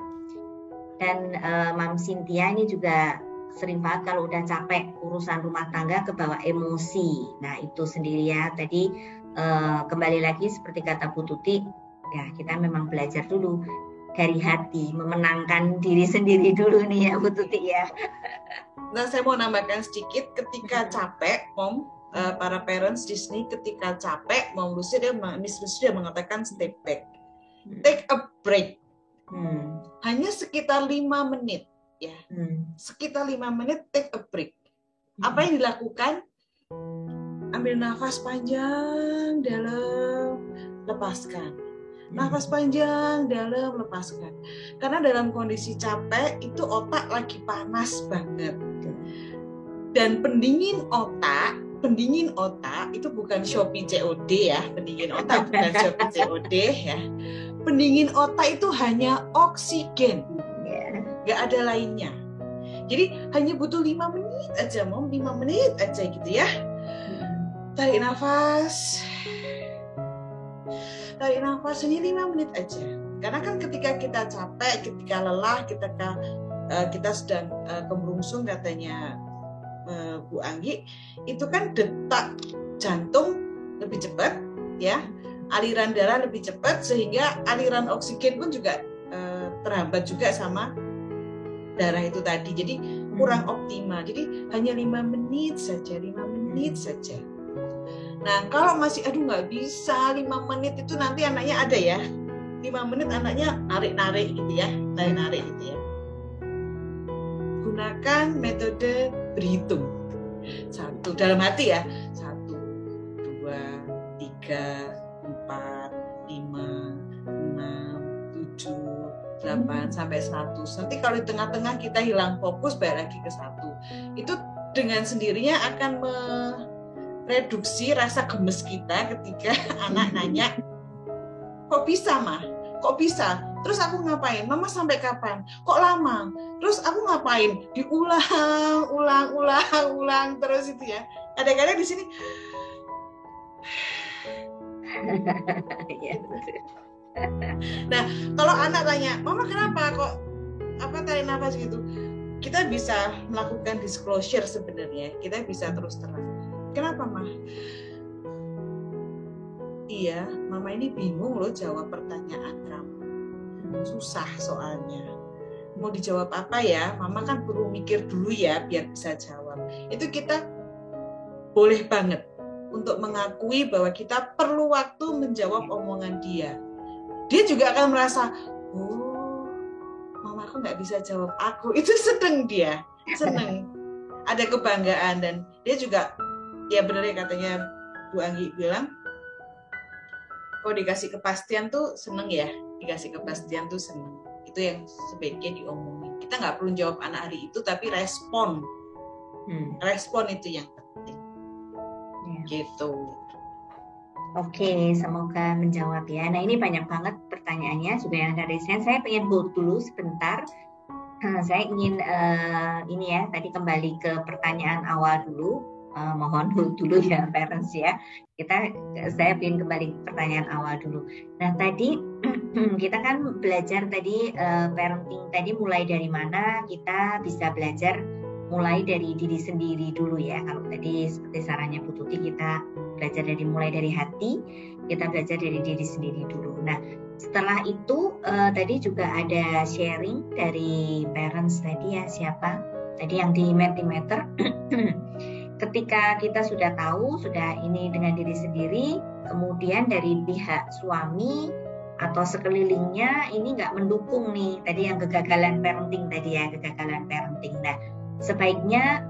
dan Mam Cynthia. Ini juga sering banget kalau udah capek urusan rumah tangga kebawa emosi. Nah itu sendiri ya. Tadi kembali lagi seperti kata Bu Tuti, ya kita memang belajar dulu. dari hati, memenangkan diri sendiri dulu nih ya Bu Tuti ya.
Nah, saya mau nambahkan sedikit, ketika capek, Mom, para parents di sini ketika capek, Miss Lucy dia mengatakan step back, take a break, hanya sekitar 5 menit, ya, sekitar 5 menit, take a break. Apa yang dilakukan? Ambil nafas panjang, dalam, lepaskan. Nafas panjang, dalam, lepaskan. Karena dalam kondisi capek itu otak lagi panas banget. Dan pendingin otak itu bukan Shopee COD ya, pendingin otak bukan Shopee COD ya. Pendingin otak itu hanya oksigen, nggak ada lainnya. Jadi hanya butuh 5 menit aja, Mom, 5 menit aja gitu ya. Tarik nafas hanya 5 menit aja. Karena kan ketika kita capek, ketika lelah, kita sedang kemerungsung katanya Bu Anggi, itu kan detak jantung lebih cepat, ya, aliran darah lebih cepat, sehingga aliran oksigen pun juga terhambat juga sama darah itu tadi. Jadi kurang optimal. Jadi hanya 5 menit saja, 5 menit saja. Nah, kalau masih nggak bisa 5 menit itu nanti anaknya ada ya. 5 menit anaknya narik-narik gitu ya, narik-narik gitu ya. Gunakan metode berhitung. 1 dalam hati ya. 1, 2, 3, 4, 5, 6, 7, 8 sampai 100. Nanti kalau di tengah-tengah kita hilang fokus, balik lagi ke 1. Itu dengan sendirinya akan mereduksi rasa gemes kita ketika anak nanya, kok bisa, Ma? Kok bisa? Terus aku ngapain? Mama sampai kapan? Kok lama? Terus aku ngapain? Ulang terus itu ya. Kadang-kadang di sini nah, kalau anak tanya, Mama kenapa kok tarik nafas gitu? Kita bisa melakukan disclosure sebenarnya. Kita bisa terus terang. Kenapa, Ma? Iya, Mama ini bingung loh jawab pertanyaan kamu. Susah soalnya. Mau dijawab apa ya? Mama kan perlu mikir dulu ya biar bisa jawab. Itu kita boleh banget untuk mengakui bahwa kita perlu waktu menjawab omongan dia. Dia juga akan merasa, oh, Mama aku nggak bisa jawab aku. Itu seneng dia, seneng. Ada kebanggaan dan dia juga, ya benar ya katanya Bu Anggi bilang, kalau dikasih kepastian tuh seneng ya, dikasih kepastian tuh seneng. Itu yang sebaiknya diomongin. Kita nggak perlu jawab anak hari itu, tapi respon. Respon itu yang penting. Gitu.
Oke, semoga menjawab ya. Nah, ini banyak banget pertanyaannya juga yang dari saya pengen hold dulu sebentar. Saya ingin ini ya, tadi kembali ke pertanyaan awal dulu. Mohon hold dulu ya parents ya. Saya ingin kembali ke pertanyaan awal dulu. Nah, tadi kita kan belajar tadi parenting tadi mulai dari mana kita bisa belajar, mulai dari diri sendiri dulu ya. Kalau tadi seperti sarannya Bu Tuti, kita belajar mulai dari hati, kita belajar dari diri sendiri dulu. Nah, setelah itu tadi juga ada sharing dari parents tadi ya, siapa? Tadi yang di Mentimeter. Ketika kita sudah tahu, sudah ini dengan diri sendiri, kemudian dari pihak suami atau sekelilingnya ini nggak mendukung nih, tadi yang kegagalan parenting tadi ya, kegagalan parenting. Nah, sebaiknya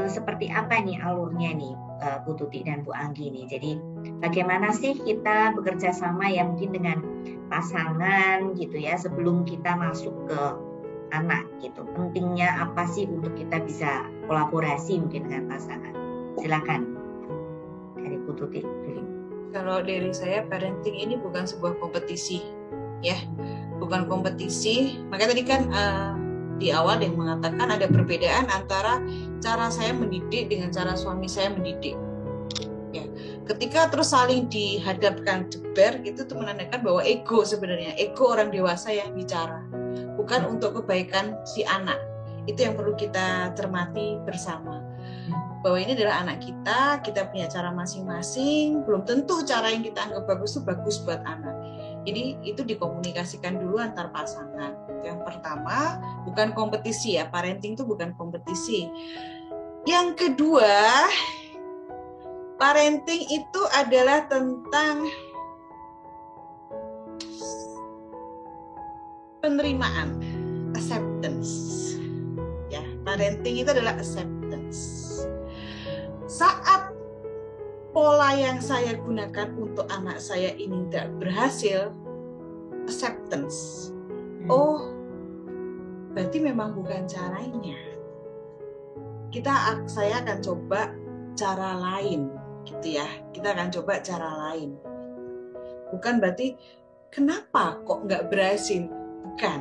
seperti apa nih alurnya nih Bu Tuti dan Bu Anggi nih. Jadi bagaimana sih kita bekerja sama ya mungkin dengan pasangan gitu ya sebelum kita masuk ke anak gitu. Pentingnya apa sih untuk kita bisa kolaborasi mungkin dengan pasangan? Silakan dari Bu Tuti.
Kalau dari saya, parenting ini bukan sebuah kompetisi ya, bukan kompetisi. Makanya tadi kan di awal yang mengatakan ada perbedaan antara cara saya mendidik dengan cara suami saya mendidik. Ya, ketika terus saling dihadapkan jeber gitu, itu menandakan bahwa ego sebenarnya, ego orang dewasa yang bicara, bukan untuk kebaikan si anak. Itu yang perlu kita cermati bersama. Bahwa ini adalah anak kita punya cara masing-masing, belum tentu cara yang kita anggap bagus itu bagus buat anak. Ini itu dikomunikasikan dulu antar pasangan. Yang pertama, bukan kompetisi ya, parenting itu bukan kompetisi. Yang kedua, parenting itu adalah tentang penerimaan, acceptance. Ya, parenting itu adalah acceptance. Saat pola yang saya gunakan untuk anak saya ini tidak berhasil, acceptance. Oh, berarti memang bukan caranya. Saya akan coba cara lain, gitu ya. Kita akan coba cara lain. Bukan berarti kenapa kok nggak berhasil? Bukan.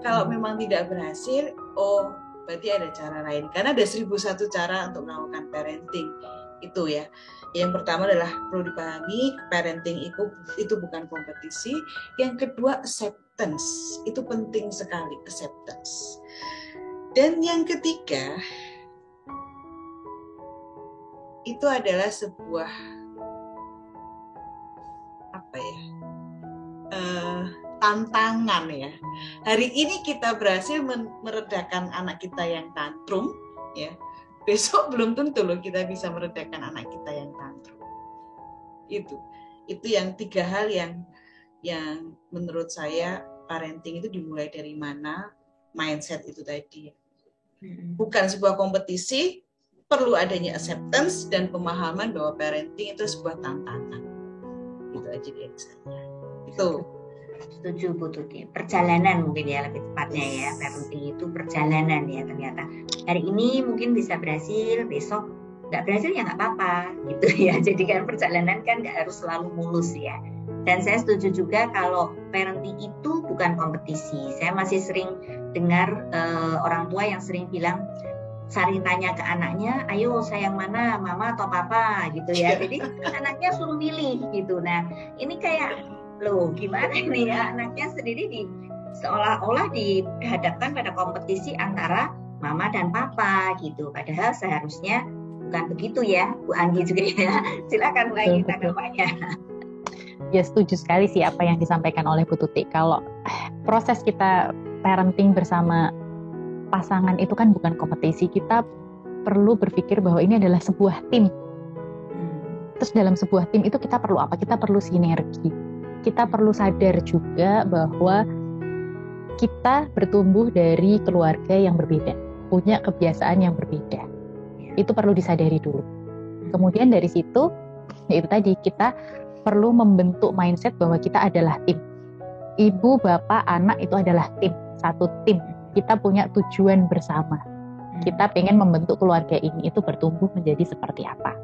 Kalau memang tidak berhasil, oh berarti ada cara lain. Karena ada 1001 cara untuk melakukan parenting. Itu ya. Yang pertama adalah perlu dipahami parenting itu bukan kompetisi. Yang kedua acceptance. Itu penting sekali, acceptance. Dan yang ketiga itu adalah sebuah tantangan ya. Hari ini kita berhasil meredakan anak kita yang tantrum ya. Besok belum tentu loh kita bisa meredakan anak kita yang tantrum. Itu yang 3 hal yang menurut saya parenting itu dimulai dari mana, mindset itu tadi. Bukan sebuah kompetisi, perlu adanya acceptance dan pemahaman bahwa parenting itu sebuah tantangan. Itu aja dari saya. Itu.
Setuju Bu Tuti. Perjalanan mungkin ya lebih tepatnya ya. Parenting itu perjalanan ya ternyata. Hari ini mungkin bisa berhasil, besok nggak berhasil ya nggak apa-apa gitu ya. Jadi kan perjalanan kan nggak harus selalu mulus ya. Dan saya setuju juga kalau parenting itu bukan kompetisi. Saya masih sering dengar orang tua yang sering bilang, sering tanya ke anaknya, ayo sayang mana, mama atau papa gitu ya. Jadi anaknya suruh milih gitu. Nah ini kayak loh gimana ini ya, anaknya sendiri seolah-olah dihadapkan pada kompetisi antara mama dan papa gitu. Padahal seharusnya bukan begitu ya, Bu Anggi juga ya. Silakan Bu Anggi tanggapannya.
Ya setuju sekali sih apa yang disampaikan oleh Bu Tuti. Kalau proses kita parenting bersama pasangan itu kan bukan kompetisi. Kita perlu berpikir bahwa ini adalah sebuah tim. Terus dalam sebuah tim itu kita perlu apa? Kita perlu sinergi. Kita perlu sadar juga bahwa kita bertumbuh dari keluarga yang berbeda, punya kebiasaan yang berbeda. Itu perlu disadari dulu. Kemudian dari situ, yaitu tadi kita perlu membentuk mindset bahwa kita adalah tim. Ibu, bapak, anak itu adalah tim, satu tim. Kita punya tujuan bersama. Kita pengen membentuk keluarga ini itu bertumbuh menjadi seperti apa.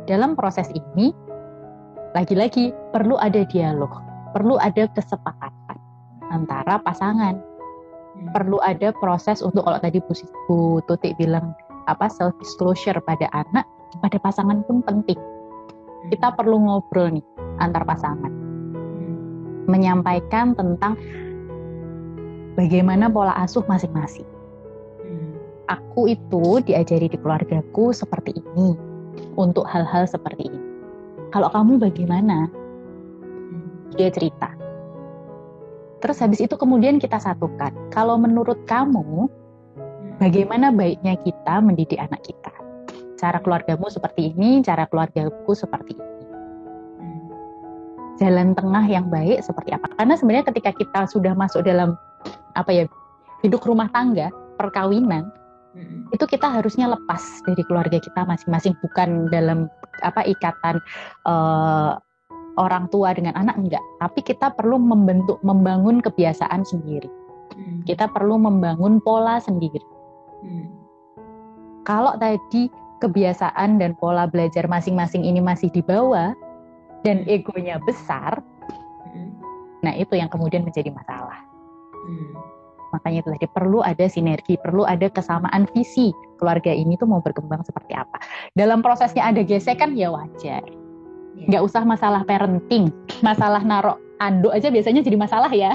Dalam proses ini, lagi-lagi perlu ada dialog, perlu ada kesepakatan antara pasangan. Perlu ada proses untuk, kalau tadi Bu Tuti bilang self disclosure pada anak, pada pasangan pun penting. Kita perlu ngobrol nih antar pasangan, menyampaikan tentang bagaimana pola asuh masing-masing. Aku itu diajari di keluargaku seperti ini, untuk hal-hal seperti ini. Kalau kamu bagaimana? Dia cerita. Terus habis itu kemudian kita satukan. Kalau menurut kamu, bagaimana baiknya kita mendidik anak kita? Cara keluargamu seperti ini, cara keluargaku seperti ini. Jalan tengah yang baik seperti apa? Karena sebenarnya ketika kita sudah masuk dalam hidup rumah tangga, perkawinan, itu kita harusnya lepas dari keluarga kita masing-masing, bukan dalam ikatan orang tua dengan anak, enggak, tapi kita perlu membangun kebiasaan sendiri. Kita perlu membangun pola sendiri. Kalau tadi kebiasaan dan pola belajar masing-masing ini masih dibawa dan egonya besar, nah itu yang kemudian menjadi masalah. Makanya itu tadi perlu ada sinergi, perlu ada kesamaan visi keluarga ini tuh mau berkembang seperti apa. Dalam prosesnya ada gesekan ya wajar. Nggak usah masalah parenting, masalah naruh anduk aja biasanya jadi masalah ya.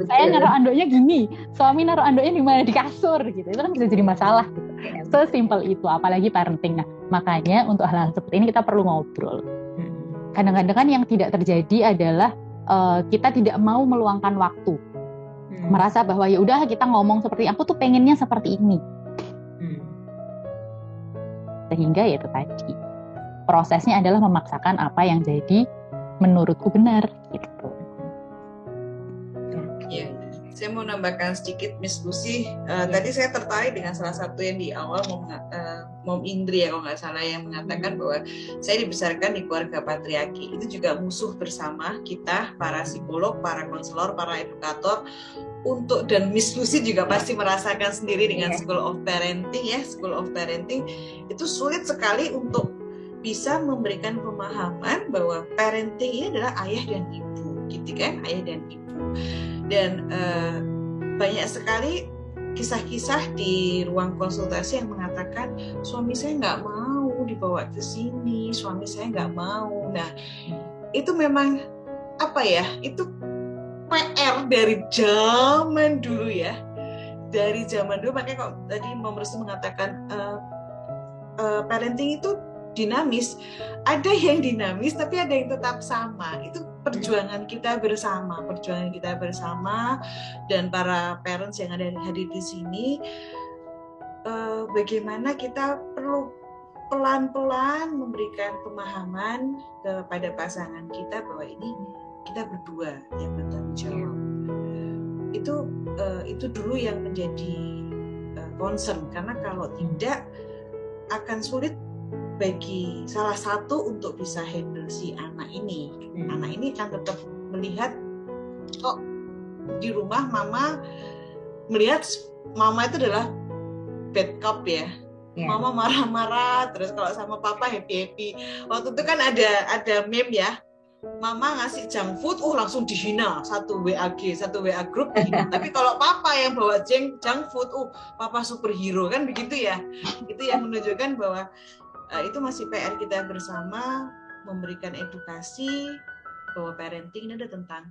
Saya naruh anduknya gini, suami naruh anduknya di mana, di kasur gitu. Itu kan bisa jadi masalah gitu. Sesimpel itu, apalagi parenting. Nah, makanya untuk hal-hal seperti ini kita perlu ngobrol. kadang-kadang kan yang tidak terjadi adalah kita tidak mau meluangkan waktu, merasa bahwa ya udah kita ngomong seperti aku tuh pengennya seperti ini, sehingga ya itu tadi prosesnya adalah memaksakan apa yang jadi menurutku benar gitu.
Ya, saya mau nambahkan sedikit, Miss Lucy. Tadi saya tertarik dengan salah satu yang di awal Mom Indri ya kalau nggak salah, yang mengatakan bahwa saya dibesarkan di keluarga patriarki. Itu juga musuh bersama kita, para psikolog, para konselor, para edukator. Dan Miss Lucy juga pasti merasakan sendiri dengan School of Parenting ya. School of Parenting itu sulit sekali untuk bisa memberikan pemahaman bahwa parenting ini adalah ayah dan ibu, gitu kan, ayah dan ibu. Dan banyak sekali kisah-kisah di ruang konsultasi yang mengatakan suami saya nggak mau dibawa ke sini, suami saya nggak mau. Nah, itu memang apa ya? Itu PR dari zaman dulu ya, dari zaman dulu. Makanya kok tadi Mom Restu mengatakan parenting itu dinamis. Ada yang dinamis tapi ada yang tetap sama. Itu perjuangan kita bersama, dan para parents yang ada hadir di sini, bagaimana kita perlu pelan-pelan memberikan pemahaman kepada pasangan kita bahwa ini kita berdua yang bertanggung jawab. Itu dulu yang menjadi concern, karena kalau tidak akan sulit bagi salah satu untuk bisa handle si anak ini. Anak ini akan tetap melihat kok di rumah mama melihat mama itu adalah bad cop ya. Mama marah-marah, terus kalau sama papa happy-happy. Waktu itu kan ada meme ya. Mama ngasih junk food, langsung dihina, satu WA group dihina. Tapi kalau papa yang bawa junk food, papa superhero, kan begitu ya. Itu yang menunjukkan bahwa itu masih PR kita bersama, memberikan edukasi bahwa parenting ini adalah tentang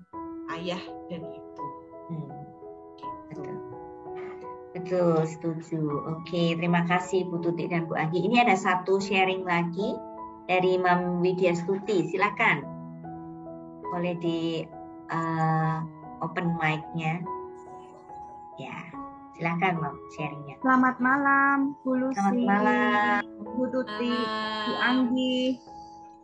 ayah dan ibu.
Betul, setuju. Oke, terima kasih Bu Tuti dan Bu Anggi. Ini ada satu sharing lagi dari Mam Widya Stuti. Silakan, boleh di open mic-nya. Ya. Silakan Mam, sharingnya.
Selamat malam, Bu Lucy.
Selamat malam,
Bu Tuti, Bu Anggi.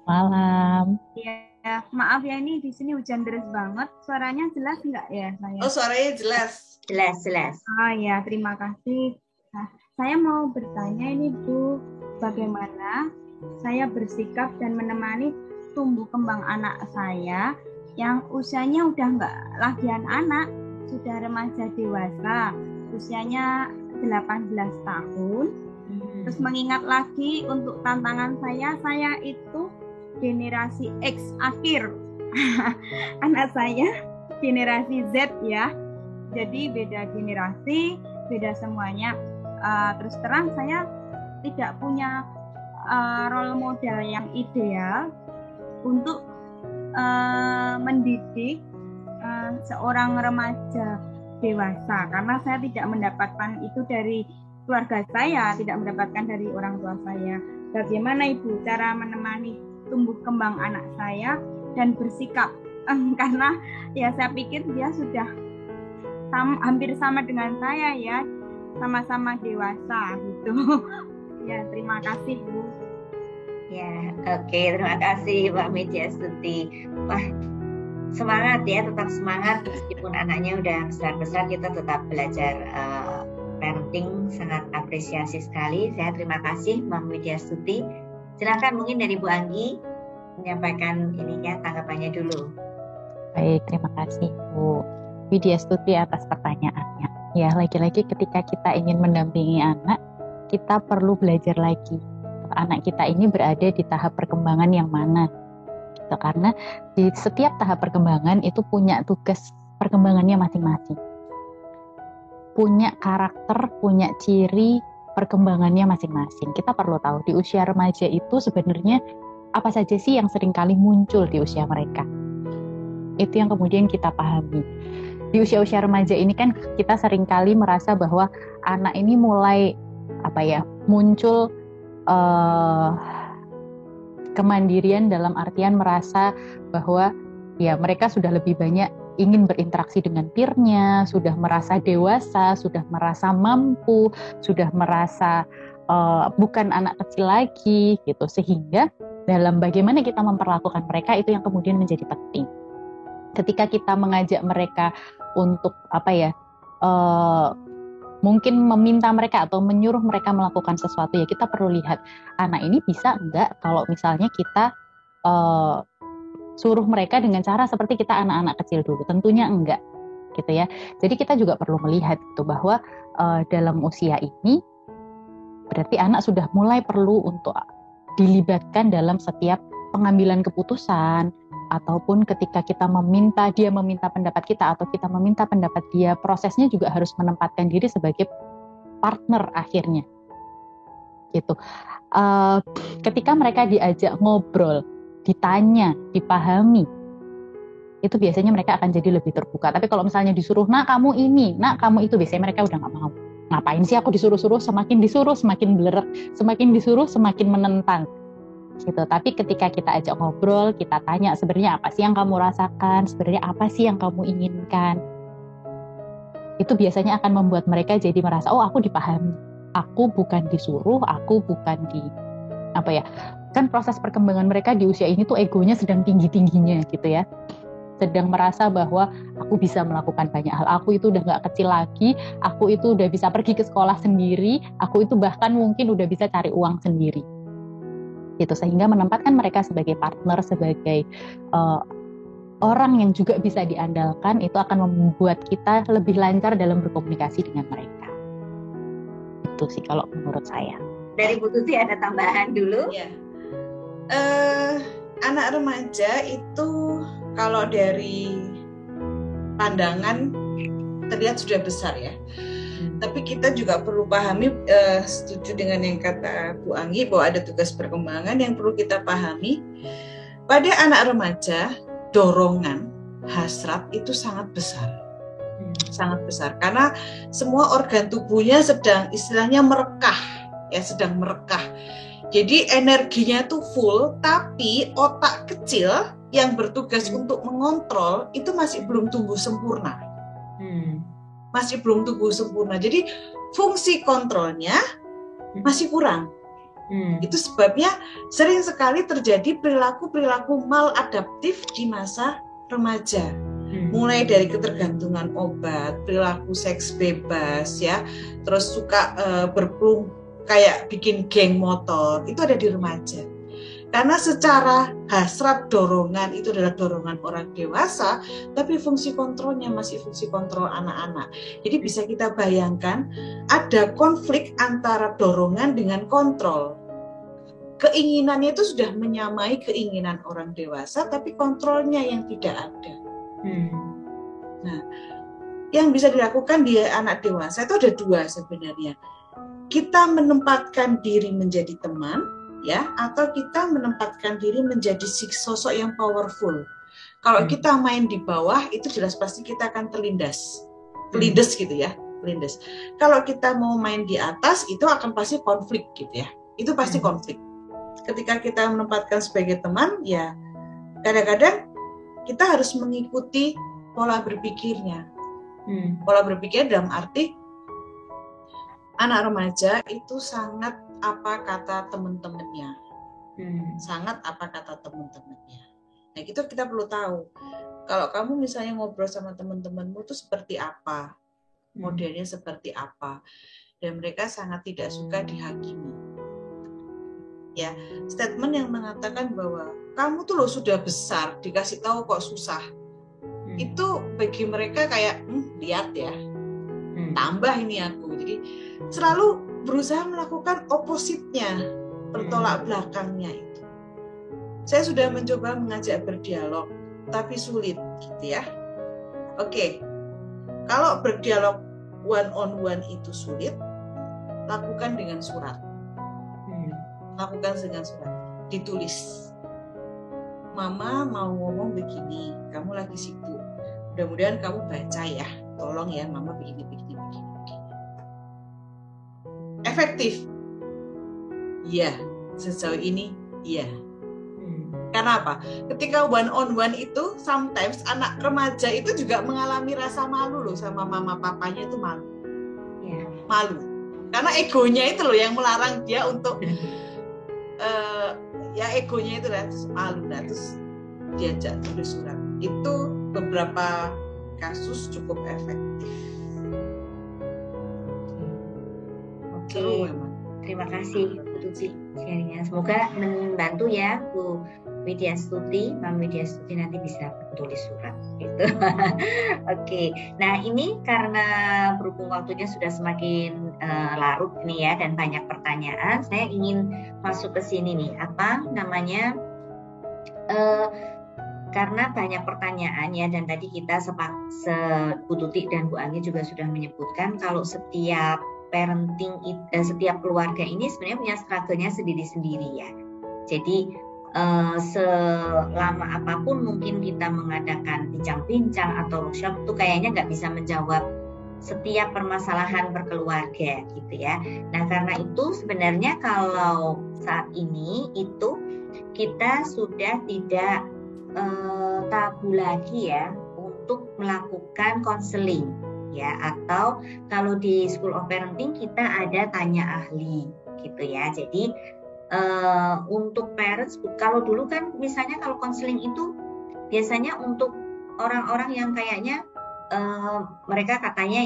Malam.
Ya, maaf ya, ini di sini hujan deras banget. Suaranya jelas nggak ya saya?
Suaranya jelas.
Jelas.
Oh ya, terima kasih. Nah, saya mau bertanya ini Bu, bagaimana saya bersikap dan menemani tumbuh kembang anak saya yang usianya udah nggak lagi anak, sudah remaja dewasa. Usianya 18 tahun. Terus mengingat lagi untuk tantangan saya itu generasi X akhir. Anak saya generasi Z ya. Jadi beda generasi, beda semuanya. Terus terang saya tidak punya role model yang ideal untuk mendidik seorang remaja dewasa, karena saya tidak mendapatkan itu dari keluarga saya, tidak mendapatkan dari orang tua saya. Bagaimana Ibu cara menemani tumbuh kembang anak saya dan bersikap karena ya saya pikir dia sudah hampir sama dengan saya ya, sama-sama dewasa gitu. Ya, terima kasih Bu.
Ya, oke, terima kasih Mbak Widya Stuti. Wah, semangat ya, tetap semangat meskipun anaknya udah besar-besar, kita tetap belajar parenting. Sangat apresiasi sekali. Saya terima kasih Mbak Widya Stuti. Silakan mungkin dari Bu Anggi menyampaikan tanggapannya dulu.
Baik, terima kasih Bu Widya Stuti atas pertanyaannya. Ya, lagi-lagi ketika kita ingin mendampingi anak, kita perlu belajar lagi. Anak kita ini berada di tahap perkembangan yang mana? Karena di setiap tahap perkembangan itu punya tugas perkembangannya masing-masing. Punya karakter, punya ciri perkembangannya masing-masing. Kita perlu tahu di usia remaja itu sebenarnya apa saja sih yang seringkali muncul di usia mereka. Itu yang kemudian kita pahami. Di usia-usia remaja ini kan kita seringkali merasa bahwa anak ini mulai muncul kemandirian dalam artian merasa bahwa ya mereka sudah lebih banyak ingin berinteraksi dengan peer-nya, sudah merasa dewasa, sudah merasa mampu, sudah merasa bukan anak kecil lagi gitu, sehingga dalam bagaimana kita memperlakukan mereka itu yang kemudian menjadi penting. Ketika kita mengajak mereka untuk mungkin meminta mereka atau menyuruh mereka melakukan sesuatu, ya kita perlu lihat anak ini bisa enggak kalau misalnya kita suruh mereka dengan cara seperti kita anak-anak kecil dulu. Tentunya enggak gitu ya. Jadi kita juga perlu melihat itu bahwa dalam usia ini berarti anak sudah mulai perlu untuk dilibatkan dalam setiap pengambilan keputusan, ataupun ketika kita dia meminta pendapat kita atau kita meminta pendapat dia, prosesnya juga harus menempatkan diri sebagai partner akhirnya gitu. Ketika mereka diajak ngobrol, ditanya, dipahami, itu biasanya mereka akan jadi lebih terbuka. Tapi kalau misalnya disuruh, nak kamu ini, nak kamu itu, biasanya mereka udah nggak mau. Ngapain sih aku disuruh-suruh, semakin disuruh semakin belerek, semakin disuruh semakin menentang gitu. Tapi ketika kita ajak ngobrol, kita tanya sebenarnya apa sih yang kamu rasakan, sebenarnya apa sih yang kamu inginkan, itu biasanya akan membuat mereka jadi merasa, oh aku dipahami, aku bukan disuruh, aku bukan kan proses perkembangan mereka di usia ini tuh egonya sedang tinggi-tingginya gitu ya, sedang merasa bahwa aku bisa melakukan banyak hal, aku itu udah gak kecil lagi, aku itu udah bisa pergi ke sekolah sendiri, aku itu bahkan mungkin udah bisa cari uang sendiri gitu, sehingga menempatkan mereka sebagai partner, sebagai orang yang juga bisa diandalkan, itu akan membuat kita lebih lancar dalam berkomunikasi dengan mereka. Itu sih kalau menurut saya.
Dari Bu Tuti ada tambahan dulu?
Ya. Anak remaja itu kalau dari pandangan terlihat sudah besar ya. Tapi kita juga perlu pahami, setuju dengan yang kata Bu Anggi, bahwa ada tugas perkembangan yang perlu kita pahami. Pada anak remaja, dorongan, hasrat itu sangat besar. Sangat besar. Karena semua organ tubuhnya sedang istilahnya merekah. Ya, sedang merekah. Jadi energinya tuh full, tapi otak kecil yang bertugas untuk mengontrol itu masih belum tumbuh sempurna. Masih belum tumbuh sempurna. Jadi fungsi kontrolnya masih kurang. Itu sebabnya sering sekali terjadi perilaku-perilaku maladaptif di masa remaja. Mulai dari ketergantungan obat, perilaku seks bebas ya, terus suka kayak bikin geng motor, itu ada di remaja. Karena secara hasrat dorongan itu adalah dorongan orang dewasa, tapi fungsi kontrolnya masih fungsi kontrol anak-anak. Jadi bisa kita bayangkan ada konflik antara dorongan dengan kontrol. Keinginannya itu sudah menyamai keinginan orang dewasa, tapi kontrolnya yang tidak ada. Nah, yang bisa dilakukan di anak dewasa itu ada dua sebenarnya. Kita menempatkan diri menjadi teman, ya, atau kita menempatkan diri menjadi sosok yang powerful. Kalau kita main di bawah, itu jelas pasti kita akan terlindas gitu ya, terlindas. Kalau kita mau main di atas, itu akan pasti konflik gitu ya. Itu pasti konflik. Ketika kita menempatkan sebagai teman, ya kadang-kadang kita harus mengikuti pola berpikirnya. Pola berpikir dalam arti anak remaja itu sangat apa kata teman-temannya, sangat apa kata teman-temannya. Nah itu kita perlu tahu. Kalau kamu misalnya ngobrol sama teman-temanmu itu seperti apa, modelnya seperti apa, dan mereka sangat tidak suka dihakimi. Ya, statement yang mengatakan bahwa kamu tuh loh sudah besar, dikasih tahu kok susah, itu bagi mereka kayak lihat ya, tambah ini aku. Jadi selalu berusaha melakukan opositnya, bertolak belakangnya itu. Saya sudah mencoba mengajak berdialog, tapi sulit gitu ya. Oke, kalau berdialog one on one itu sulit, lakukan dengan surat. Lakukan dengan surat, ditulis. Mama mau ngomong begini, kamu lagi sibuk. Mudah-mudahan kamu baca ya, tolong ya, mama begini. Efektif? Iya, sejauh ini iya. Karena apa? Ketika one on one itu, sometimes anak remaja itu juga mengalami rasa malu loh sama mama papanya itu malu. Malu. Karena egonya itu loh yang melarang dia untuk ya egonya itu lah, terus malu lah, terus diajak tulis surat. Itu beberapa kasus cukup efektif.
Oke. Terima kasih Bu Tuti sharingnya. Semoga membantu ya Bu Widya Stuti, Bang Widya Stuti nanti bisa tulis surat gitu. Oke. Nah, ini karena berhubung waktunya sudah semakin larut nih ya dan banyak pertanyaan, saya ingin masuk ke sini nih. Apa namanya? Karena banyak pertanyaan ya, dan tadi kita Bu Tuti dan Bu Anggi juga sudah menyebutkan kalau setiap parenting, setiap keluarga ini sebenarnya punya struggle-nya sendiri-sendiri ya. Jadi selama apapun mungkin kita mengadakan bincang-bincang atau workshop itu kayaknya nggak bisa menjawab setiap permasalahan berkeluarga gitu ya. Nah karena itu sebenarnya kalau saat ini itu kita sudah tidak tabu lagi ya untuk melakukan konseling ya, atau kalau di School of Parenting kita ada tanya ahli gitu ya. Jadi untuk parents, kalau dulu kan misalnya kalau konseling itu biasanya untuk orang-orang yang kayaknya mereka katanya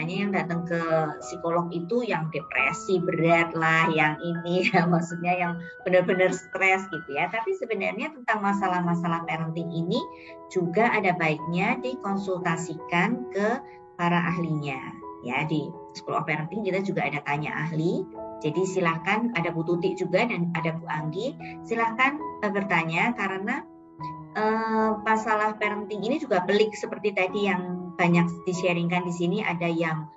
yang datang ke psikolog itu yang depresi berat lah, yang ini ya, maksudnya yang benar-benar stres gitu ya. Tapi sebenarnya tentang masalah-masalah parenting ini juga ada baiknya dikonsultasikan ke para ahlinya ya. Di School of Parenting kita juga ada tanya ahli. Jadi silahkan, ada Bu Tuti juga dan ada Bu Anggi, silahkan bertanya karena masalah parenting ini juga pelik seperti tadi yang banyak di-sharingkan di sini. Ada yang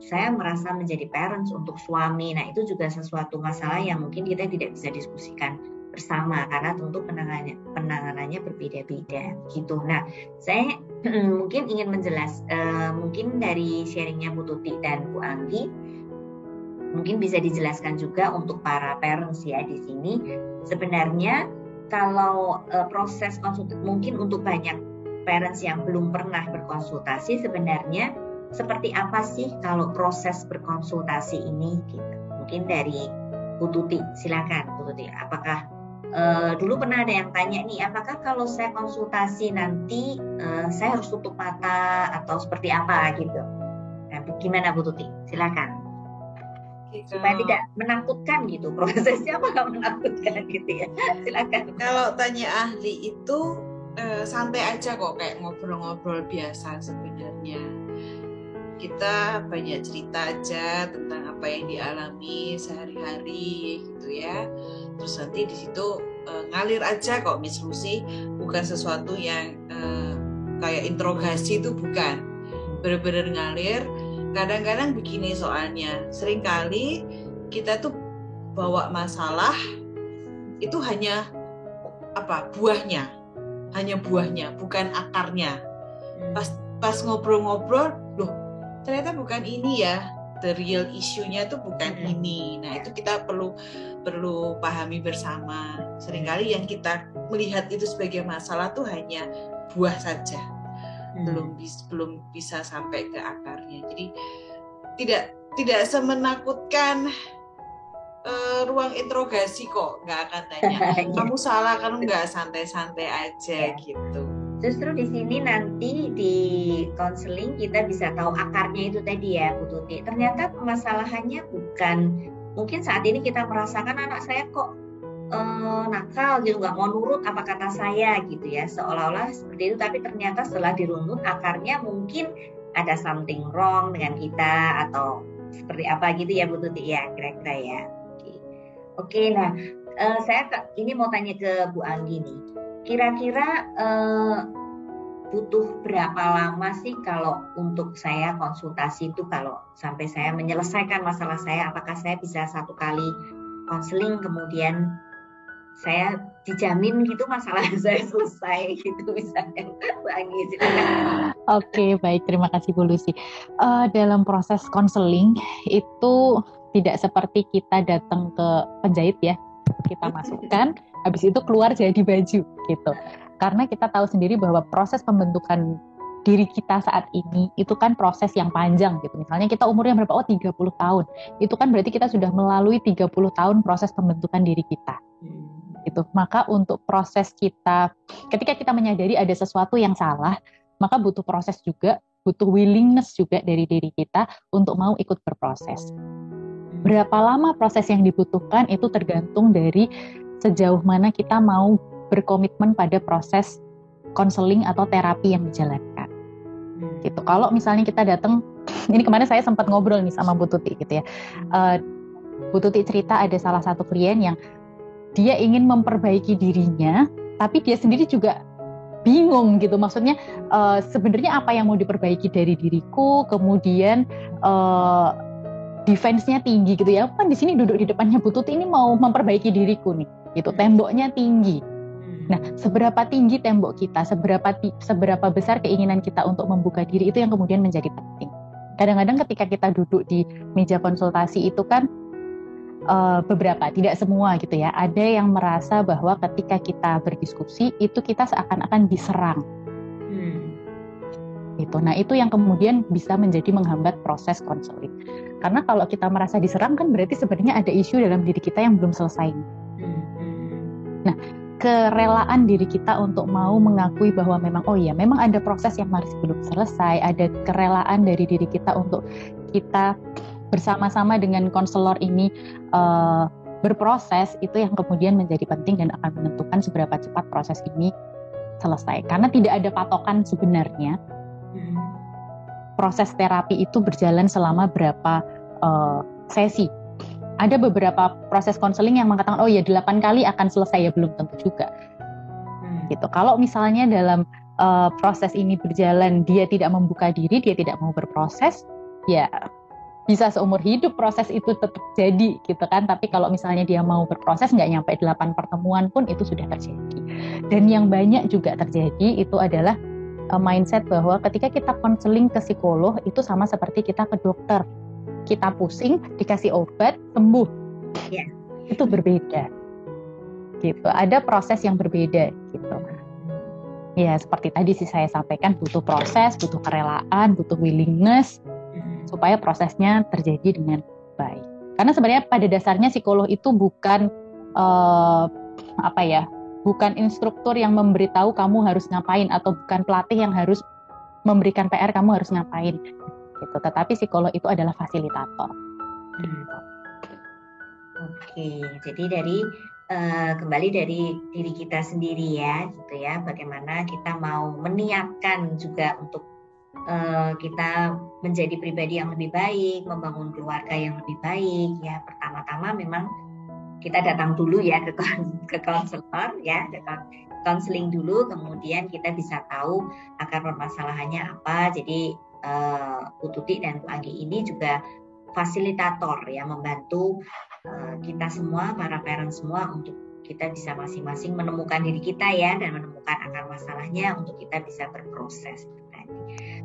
saya merasa menjadi parents untuk suami. Nah itu juga sesuatu masalah yang mungkin kita tidak bisa diskusikan bersama karena tentu penanganannya berbeda-beda gitu. Nah saya mungkin ingin mungkin dari sharingnya Bu Tuti dan Bu Anggi mungkin bisa dijelaskan juga untuk para parents ya di sini. Sebenarnya kalau proses konsultasi mungkin untuk banyak parents yang belum pernah berkonsultasi, sebenarnya seperti apa sih kalau proses berkonsultasi ini gitu. Mungkin dari Bu Tuti, silakan Bu Tuti. Apakah dulu pernah ada yang tanya nih, apakah kalau saya konsultasi nanti saya harus tutup mata atau seperti apa gitu? Nah, gimana Bu Tuti? Silakan. Supaya tidak menakutkan gitu, prosesnya apakah menakutkan gitu ya? Silakan.
Kalau tanya ahli itu santai aja kok, kayak ngobrol-ngobrol biasa sebenarnya. Kita banyak cerita aja tentang apa yang dialami sehari-hari gitu ya. Terus nanti di situ ngalir aja kok, Miss Lucy, bukan sesuatu yang kayak interogasi, itu bukan. Bener-bener ngalir. Kadang-kadang begini soalnya, seringkali kita tuh bawa masalah itu hanya buahnya, bukan akarnya. Pas ngobrol-ngobrol, loh ternyata bukan ini ya, the real issue-nya itu bukan ini. Nah itu kita perlu pahami bersama. Seringkali yang kita melihat itu sebagai masalah tuh hanya buah saja. Belum bisa sampai ke akarnya. Jadi tidak semenakutkan ruang interogasi kok, nggak akan tanya kamu salah, kamu nggak, santai-santai aja gitu.
Justru di sini nanti di konseling kita bisa tahu akarnya itu tadi ya Bu Tuti. Ternyata permasalahannya bukan, mungkin saat ini kita merasakan anak saya kok nakal gitu, nggak mau nurut apa kata saya gitu ya, seolah-olah seperti itu. Tapi ternyata setelah dirunut akarnya mungkin ada something wrong dengan kita atau seperti apa gitu ya Bu Tuti ya, kira-kira ya. Oke, nah saya ini mau tanya ke Bu Anggi nih, kira-kira butuh berapa lama sih kalau untuk saya konsultasi itu, kalau sampai saya menyelesaikan masalah saya, apakah saya bisa satu kali konseling kemudian saya dijamin gitu masalah saya selesai gitu misalnya? Bu Anggi, silakan.
Oke, baik, terima kasih Bu Lucy. Dalam proses konseling itu tidak seperti kita datang ke penjahit ya, kita masukkan, habis itu keluar jadi baju gitu. Karena kita tahu sendiri bahwa proses pembentukan diri kita saat ini itu kan proses yang panjang gitu. Misalnya kita umurnya berapa? 30 tahun. Itu kan berarti kita sudah melalui 30 tahun proses pembentukan diri kita. Gitu. Maka untuk proses kita, ketika kita menyadari ada sesuatu yang salah, maka butuh proses juga, butuh willingness juga dari diri kita untuk mau ikut berproses. Berapa lama proses yang dibutuhkan itu tergantung dari sejauh mana kita mau berkomitmen pada proses konseling atau terapi yang dijalankan. Gitu. Kalau misalnya kita datang, ini kemarin saya sempat ngobrol nih sama Bu Tuti gitu ya. Bu Tuti cerita ada salah satu klien yang dia ingin memperbaiki dirinya, tapi dia sendiri juga bingung gitu. Maksudnya sebenarnya apa yang mau diperbaiki dari diriku, kemudian defense-nya tinggi gitu ya. Kan di sini duduk di depannya Bu Tuti ini mau memperbaiki diriku nih, gitu. Temboknya tinggi. Nah, seberapa tinggi tembok kita, seberapa besar keinginan kita untuk membuka diri, itu yang kemudian menjadi penting. Kadang-kadang ketika kita duduk di meja konsultasi itu kan beberapa, tidak semua gitu ya, ada yang merasa bahwa ketika kita berdiskusi itu kita seakan-akan diserang. Gitu. Nah, itu yang kemudian bisa menjadi menghambat proses konseling. Karena kalau kita merasa diserang kan berarti sebenarnya ada isu dalam diri kita yang belum selesai. Nah, kerelaan diri kita untuk mau mengakui bahwa memang memang ada proses yang masih belum selesai, ada kerelaan dari diri kita untuk kita bersama-sama dengan konselor ini berproses, itu yang kemudian menjadi penting dan akan menentukan seberapa cepat proses ini selesai. Karena tidak ada patokan sebenarnya proses terapi itu berjalan selama berapa sesi. Ada beberapa proses konseling yang mengatakan 8 kali akan selesai, ya belum tentu juga. Gitu. Kalau misalnya dalam proses ini berjalan dia tidak membuka diri, dia tidak mau berproses, ya bisa seumur hidup proses itu tetap jadi gitu kan. Tapi kalau misalnya dia mau berproses, nggak nyampe 8 pertemuan pun itu sudah terjadi. Dan yang banyak juga terjadi itu adalah mindset bahwa ketika kita konseling ke psikolog itu sama seperti kita ke dokter. Kita pusing, dikasih obat, sembuh. Yeah. Itu berbeda. Gitu. Ada proses yang berbeda gitu. Ya, seperti tadi sih saya sampaikan, butuh proses, butuh kerelaan, butuh willingness supaya prosesnya terjadi dengan baik. Karena sebenarnya pada dasarnya psikolog itu bukan bukan instruktur yang memberitahu kamu harus ngapain, atau bukan pelatih yang harus memberikan PR kamu harus ngapain. Gitu. Tetapi psikolog itu adalah fasilitator.
Oke, jadi dari kembali dari diri kita sendiri ya, gitu ya. Bagaimana kita mau meniatkan juga untuk kita menjadi pribadi yang lebih baik, membangun keluarga yang lebih baik. Ya, pertama-tama memang kita datang dulu ya ke konselor ya, ke konseling dulu, kemudian kita bisa tahu akar permasalahannya apa. Jadi Bu Tuti dan Bu Anggi ini juga fasilitator ya, membantu kita semua, para parent semua, untuk kita bisa masing-masing menemukan diri kita ya, dan menemukan akar masalahnya untuk kita bisa berproses.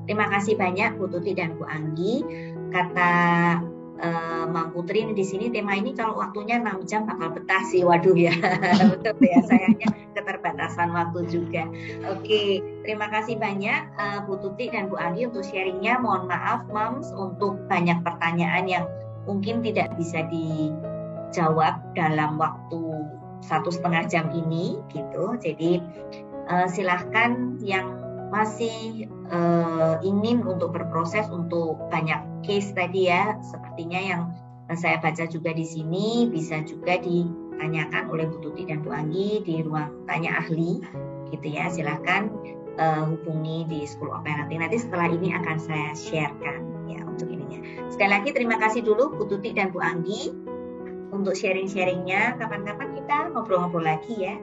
Terima kasih banyak Bu Tuti dan Bu Anggi. Kata Mam Putri di sini, tema ini kalau waktunya 6 jam bakal betah sih, waduh ya. Betul ya, sayangnya keterbatasan waktu juga. Oke, terima kasih banyak Bu Tuti dan Bu Anggi untuk sharingnya. Mohon maaf Mams untuk banyak pertanyaan yang mungkin tidak bisa dijawab dalam waktu 1,5 jam ini gitu. Jadi silahkan yang masih ingin untuk berproses untuk banyak case tadi ya, sepertinya yang saya baca juga di sini, bisa juga ditanyakan oleh Bu Tuti dan Bu Anggi di ruang tanya ahli gitu ya. Silahkan hubungi di School of Parenting. Nanti setelah ini akan saya sharekan ya untuk ininya. Sekali lagi terima kasih dulu Bu Tuti dan Bu Anggi untuk sharing-sharingnya. Kapan-kapan kita ngobrol-ngobrol lagi ya.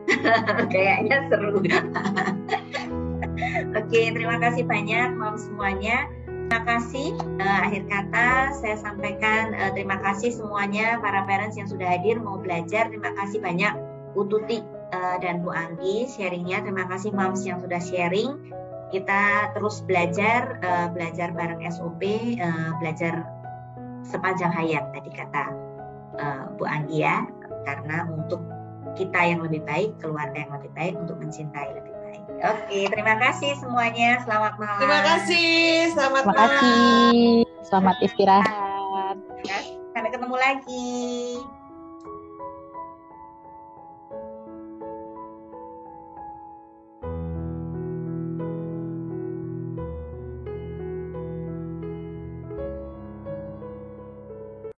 Kayaknya seru. Oke, terima kasih banyak Mam semuanya. Terima kasih. Akhir kata saya sampaikan terima kasih semuanya para parents yang sudah hadir mau belajar. Terima kasih banyak Bu Tuti dan Bu Anggi sharingnya. Terima kasih Mams yang sudah sharing. Kita terus belajar bareng SOP, belajar sepanjang hayat tadi kata Bu Anggi ya. Karena untuk kita yang lebih baik, keluarga yang lebih baik, untuk mencintai lebih baik. Oke, terima kasih semuanya. Selamat malam.
Terima kasih. Selamat malam.
Terima kasih. Selamat istirahat.
Sampai ketemu lagi.